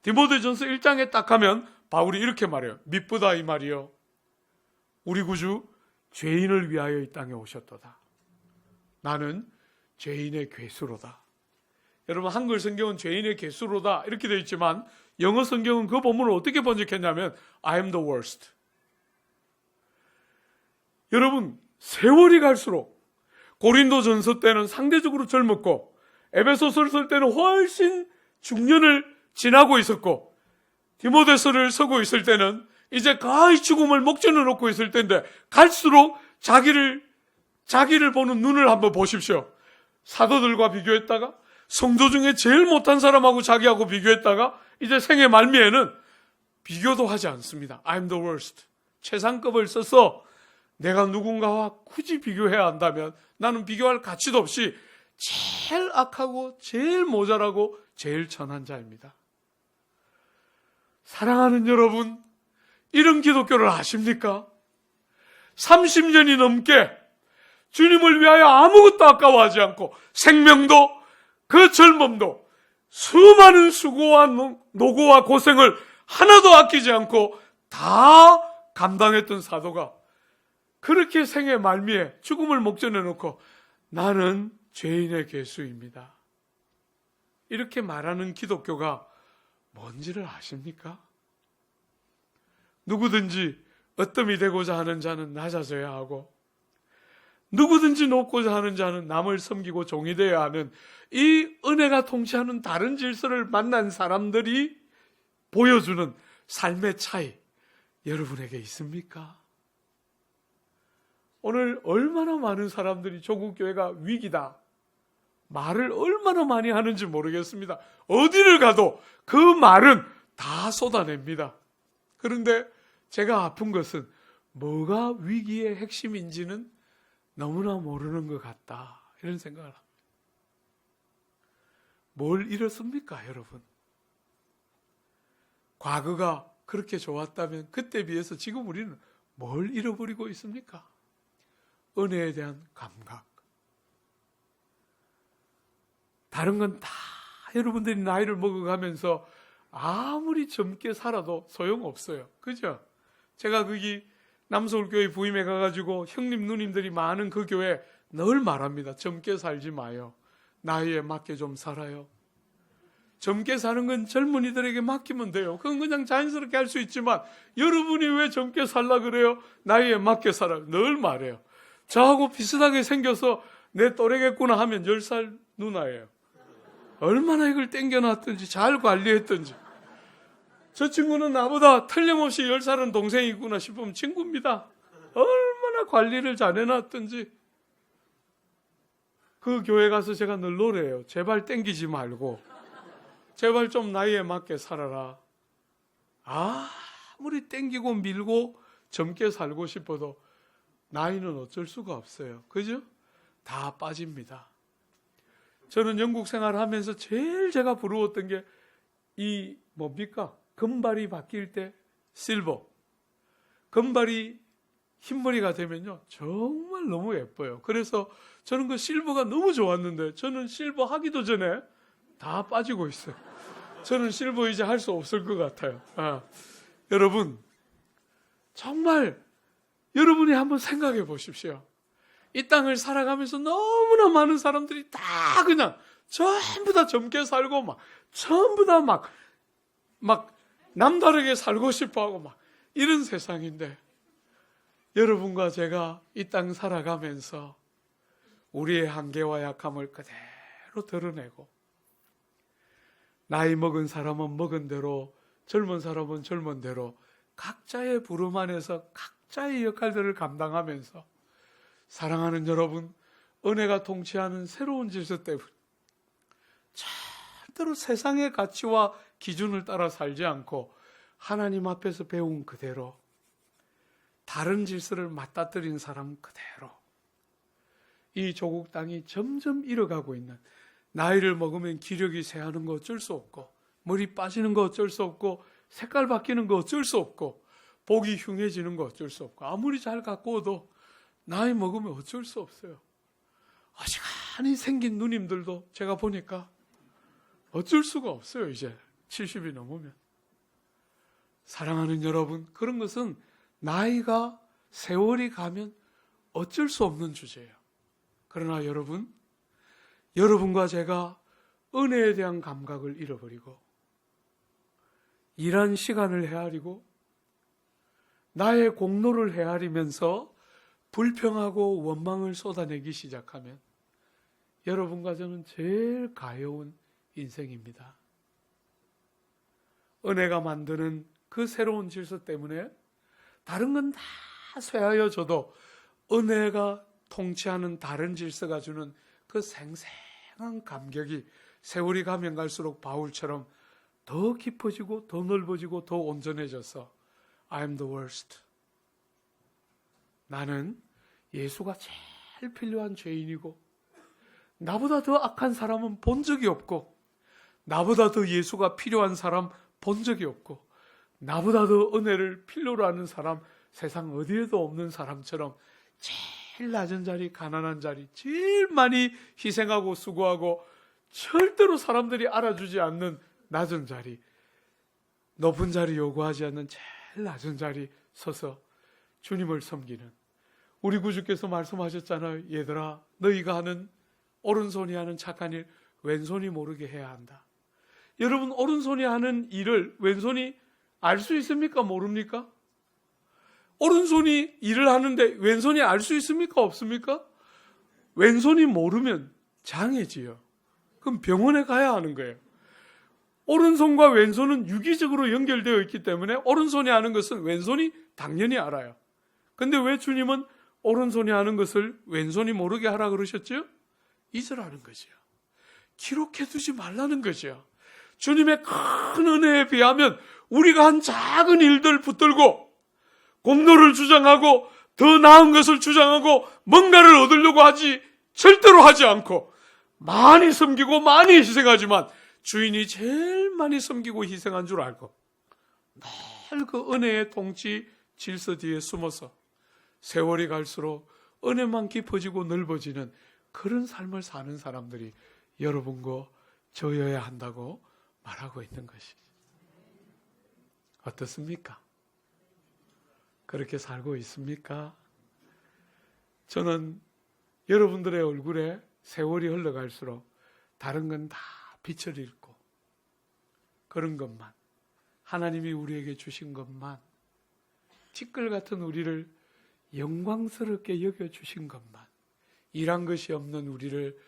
디모데전서 1장에 딱 가면 바울이 이렇게 말해요. 미쁘다 이 말이요, 우리 구주 죄인을 위하여 이 땅에 오셨도다. 나는 죄인의 괴수로다. 여러분 한글 성경은 죄인의 개수로다 이렇게 되어 있지만 영어 성경은 그 본문을 어떻게 번역했냐면 I am the worst. 여러분 세월이 갈수록 고린도전서 때는 상대적으로 젊었고 에베소서를 때는 훨씬 중년을 지나고 있었고 디모데서를 서고 있을 때는 이제 거의 죽음을 목전에 놓고 있을 때인데 갈수록 자기를 보는 눈을 한번 보십시오. 사도들과 비교했다가 성도 중에 제일 못한 사람하고 자기하고 비교했다가 이제 생애 말미에는 비교도 하지 않습니다. I'm the worst. 최상급을 써서 내가 누군가와 굳이 비교해야 한다면 나는 비교할 가치도 없이 제일 악하고 제일 모자라고 제일 천한 자입니다. 사랑하는 여러분, 이런 기독교를 아십니까? 30년이 넘게 주님을 위하여 아무것도 아까워하지 않고 생명도 그 젊음도 수많은 수고와 노고와 고생을 하나도 아끼지 않고 다 감당했던 사도가 그렇게 생애 말미에 죽음을 목전에 놓고 나는 죄인의 개수입니다. 이렇게 말하는 기독교가 뭔지를 아십니까? 누구든지 어뜸이 되고자 하는 자는 낮아져야 하고 누구든지 높고자 하는 자는 남을 섬기고 종이 되어야 하는 이 은혜가 통치하는 다른 질서를 만난 사람들이 보여주는 삶의 차이 여러분에게 있습니까? 오늘 얼마나 많은 사람들이 조국 교회가 위기다 말을 얼마나 많이 하는지 모르겠습니다. 어디를 가도 그 말은 다 쏟아냅니다. 그런데 제가 아픈 것은 뭐가 위기의 핵심인지는 너무나 모르는 것 같다 이런 생각을 합니다. 뭘 잃었습니까 여러분? 과거가 그렇게 좋았다면 그때 비해서 지금 우리는 뭘 잃어버리고 있습니까? 은혜에 대한 감각. 다른 건 다 여러분들이 나이를 먹어가면서 아무리 젊게 살아도 소용없어요. 그죠? 제가 거기 남서울교회 부임에 가가지고 형님 누님들이 많은 그 교회 늘 말합니다. 젊게 살지 마요. 나이에 맞게 좀 살아요. 젊게 사는 건 젊은이들에게 맡기면 돼요. 그건 그냥 자연스럽게 할 수 있지만 여러분이 왜 젊게 살라 그래요? 나이에 맞게 살아요. 늘 말해요. 저하고 비슷하게 생겨서 내 또래겠구나 하면 10살 누나예요. 얼마나 이걸 땡겨놨든지 잘 관리했든지. 저 친구는 나보다 틀림없이 10살은 동생이 있구나 싶으면 친구입니다. 얼마나 관리를 잘해놨든지. 그 교회 가서 제가 늘 노래해요. 제발 땡기지 말고 제발 좀 나이에 맞게 살아라. 아무리 땡기고 밀고 젊게 살고 싶어도 나이는 어쩔 수가 없어요. 그죠? 다 빠집니다. 저는 영국 생활을 하면서 제일 제가 부러웠던 게 이 뭡니까? 금발이 바뀔 때 실버. 금발이 흰머리가 되면요. 정말 너무 예뻐요. 그래서 저는 그 실버가 너무 좋았는데 저는 실버 하기도 전에 다 빠지고 있어요. 저는 실버 이제 할 수 없을 것 같아요. 여러분, 정말 여러분이 한번 생각해 보십시오. 이 땅을 살아가면서 너무나 많은 사람들이 다 그냥 전부 다 젊게 살고 막 전부 다 막 남다르게 살고 싶어 하고 막 이런 세상인데 여러분과 제가 이 땅 살아가면서 우리의 한계와 약함을 그대로 드러내고 나이 먹은 사람은 먹은 대로 젊은 사람은 젊은 대로 각자의 부름 안에서 각자의 역할들을 감당하면서 사랑하는 여러분, 은혜가 통치하는 새로운 질서 때문에 절대로 세상의 가치와 기준을 따라 살지 않고 하나님 앞에서 배운 그대로 다른 질서를 맞닥뜨린 사람 그대로 이 조국 땅이 점점 잃어가고 있는 나이를 먹으면 기력이 쇠하는 거 어쩔 수 없고 머리 빠지는 거 어쩔 수 없고 색깔 바뀌는 거 어쩔 수 없고 복이 흉해지는 거 어쩔 수 없고 아무리 잘 가꾸어도 나이 먹으면 어쩔 수 없어요. 어지간히 생긴 누님들도 제가 보니까 어쩔 수가 없어요. 이제 70이 넘으면. 사랑하는 여러분, 그런 것은 나이가 세월이 가면 어쩔 수 없는 주제예요. 그러나 여러분, 여러분과 제가 은혜에 대한 감각을 잃어버리고 일한 시간을 헤아리고 나의 공로를 헤아리면서 불평하고 원망을 쏟아내기 시작하면 여러분과 저는 제일 가여운 인생입니다. 은혜가 만드는 그 새로운 질서 때문에 다른 건 다 쇠하여 줘도 은혜가 통치하는 다른 질서가 주는 그 생생한 감격이 세월이 가면 갈수록 바울처럼 더 깊어지고 더 넓어지고 더 온전해져서 I'm the worst. 나는 예수가 제일 필요한 죄인이고 나보다 더 악한 사람은 본 적이 없고 나보다 더 예수가 필요한 사람 본 적이 없고 나보다 더 은혜를 필요로 하는 사람 세상 어디에도 없는 사람처럼 제일 낮은 자리, 가난한 자리, 제일 많이 희생하고 수고하고 절대로 사람들이 알아주지 않는 낮은 자리, 높은 자리 요구하지 않는 제일 낮은 자리 서서 주님을 섬기는 우리 구주께서 말씀하셨잖아요. 얘들아, 너희가 하는 오른손이 하는 착한 일 왼손이 모르게 해야 한다. 여러분, 오른손이 하는 일을 왼손이 알 수 있습니까? 모릅니까? 오른손이 일을 하는데 왼손이 알 수 있습니까? 없습니까? 왼손이 모르면 장애지요. 그럼 병원에 가야 하는 거예요. 오른손과 왼손은 유기적으로 연결되어 있기 때문에 오른손이 하는 것은 왼손이 당연히 알아요. 근데 왜 주님은 오른손이 하는 것을 왼손이 모르게 하라 그러셨죠? 잊으라는 거죠. 기록해 두지 말라는 거죠. 주님의 큰 은혜에 비하면 우리가 한 작은 일들 붙들고 공로를 주장하고 더 나은 것을 주장하고 뭔가를 얻으려고 하지 절대로 하지 않고 많이 섬기고 많이 희생하지만 주인이 제일 많이 섬기고 희생한 줄 알고 늘 그 은혜의 통치 질서 뒤에 숨어서 세월이 갈수록 은혜만 깊어지고 넓어지는 그런 삶을 사는 사람들이 여러분과 저여야 한다고 말하고 있는 것이죠. 어떻습니까? 그렇게 살고 있습니까? 저는 여러분들의 얼굴에 세월이 흘러갈수록 다른 건 다 빛을 잃고 그런 것만, 하나님이 우리에게 주신 것만, 티끌 같은 우리를 영광스럽게 여겨주신 것만, 일한 것이 없는 우리를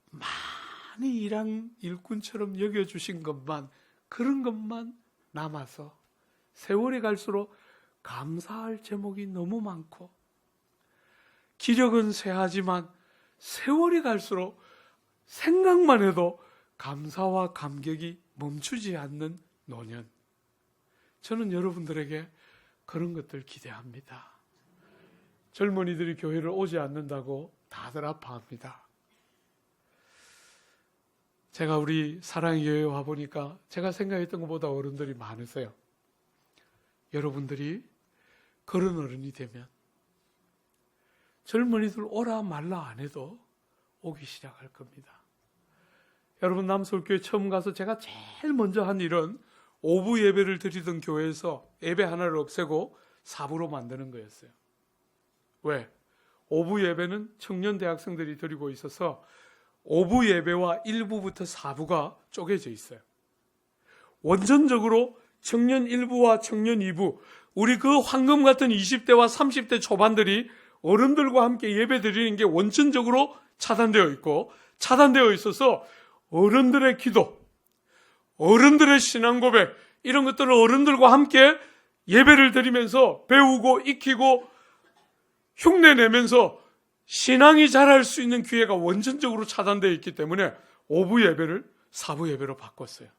많이 일한 일꾼처럼 여겨주신 것만, 그런 것만 남아서 세월이 갈수록 감사할 제목이 너무 많고 기력은 쇠하지만 세월이 갈수록 생각만 해도 감사와 감격이 멈추지 않는 노년. 저는 여러분들에게 그런 것들 기대합니다. 젊은이들이 교회를 오지 않는다고 다들 아파합니다. 제가 우리 사랑의 교회에 와보니까 제가 생각했던 것보다 어른들이 많으세요. 여러분들이 그런 어른이 되면 젊은이들 오라 말라 안 해도 오기 시작할 겁니다. 여러분, 남서울교회 처음 가서 제가 제일 먼저 한 일은 오부 예배를 드리던 교회에서 예배 하나를 없애고 4부로 만드는 거였어요. 왜? 오부 예배는 청년 대학생들이 드리고 있어서 오부 예배와 1부부터 4부가 쪼개져 있어요. 원천적으로 청년 1부와 청년 2부, 우리 그 황금 같은 20대와 30대 초반들이 어른들과 함께 예배 드리는 게 원천적으로 차단되어 있고, 차단되어 있어서 어른들의 기도, 어른들의 신앙 고백, 이런 것들을 어른들과 함께 예배를 드리면서 배우고 익히고 흉내내면서 신앙이 자랄 수 있는 기회가 원천적으로 차단되어 있기 때문에 5부 예배를 4부 예배로 바꿨어요.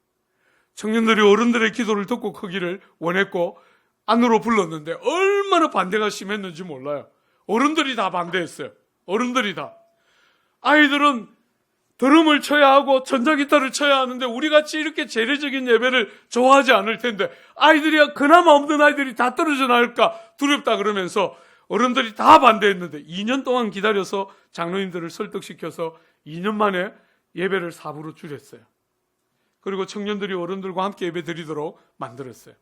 청년들이 어른들의 기도를 듣고 크기를 원했고 안으로 불렀는데 얼마나 반대가 심했는지 몰라요. 어른들이 다 반대했어요. 어른들이 다. 아이들은 드럼을 쳐야 하고 전자기타를 쳐야 하는데 우리같이 이렇게 재래적인 예배를 좋아하지 않을 텐데 아이들이 그나마 없는 아이들이 다 떨어져 나올까 두렵다 그러면서 어른들이 다 반대했는데 2년 동안 기다려서 장로님들을 설득시켜서 2년 만에 예배를 4부로 줄였어요. 그리고 청년들이 어른들과 함께 예배 드리도록 만들었어요.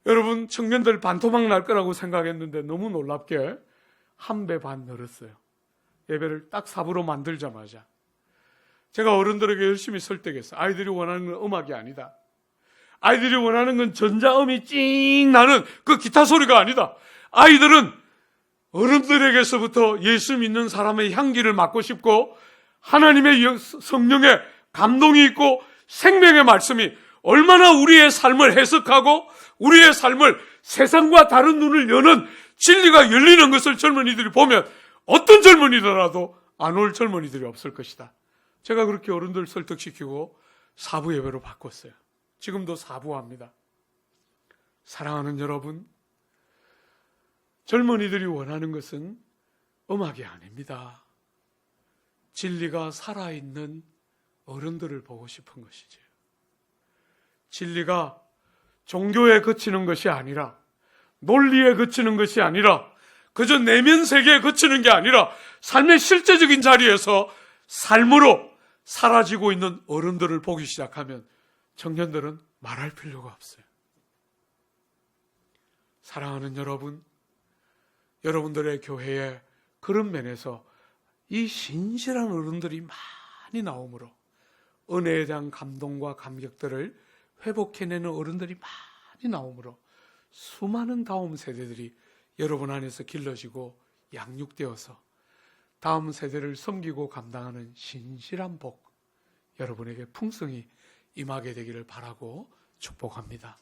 여러분, 청년들 반토막 날 거라고 생각했는데 너무 놀랍게 한 배 반 늘었어요. 예배를 딱 4부로 만들자마자. 제가 어른들에게 열심히 설득했어요. 아이들이 원하는 건 음악이 아니다. 아이들이 원하는 건 전자음이 찡 나는 그 기타 소리가 아니다. 아이들은 어른들에게서부터 예수 믿는 사람의 향기를 맡고 싶고 하나님의 성령의 감동이 있고 생명의 말씀이 얼마나 우리의 삶을 해석하고 우리의 삶을 세상과 다른 눈을 여는 진리가 열리는 것을 젊은이들이 보면 어떤 젊은이더라도 안 올 젊은이들이 없을 것이다. 제가 그렇게 어른들 설득시키고 사부 예배로 바꿨어요. 지금도 사부합니다. 사랑하는 여러분, 젊은이들이 원하는 것은 음악이 아닙니다. 진리가 살아있는 어른들을 보고 싶은 것이죠. 진리가 종교에 그치는 것이 아니라, 논리에 그치는 것이 아니라, 그저 내면 세계에 그치는 게 아니라 삶의 실제적인 자리에서 삶으로 사라지고 있는 어른들을 보기 시작하면 청년들은 말할 필요가 없어요. 사랑하는 여러분, 여러분들의 교회에 그런 면에서 이 신실한 어른들이 많이 나오므로 은혜에 대한 감동과 감격들을 회복해내는 어른들이 많이 나오므로 수많은 다음 세대들이 여러분 안에서 길러지고 양육되어서 다음 세대를 섬기고 감당하는 신실한 복 여러분에게 풍성히 임하게 되기를 바라고 축복합니다.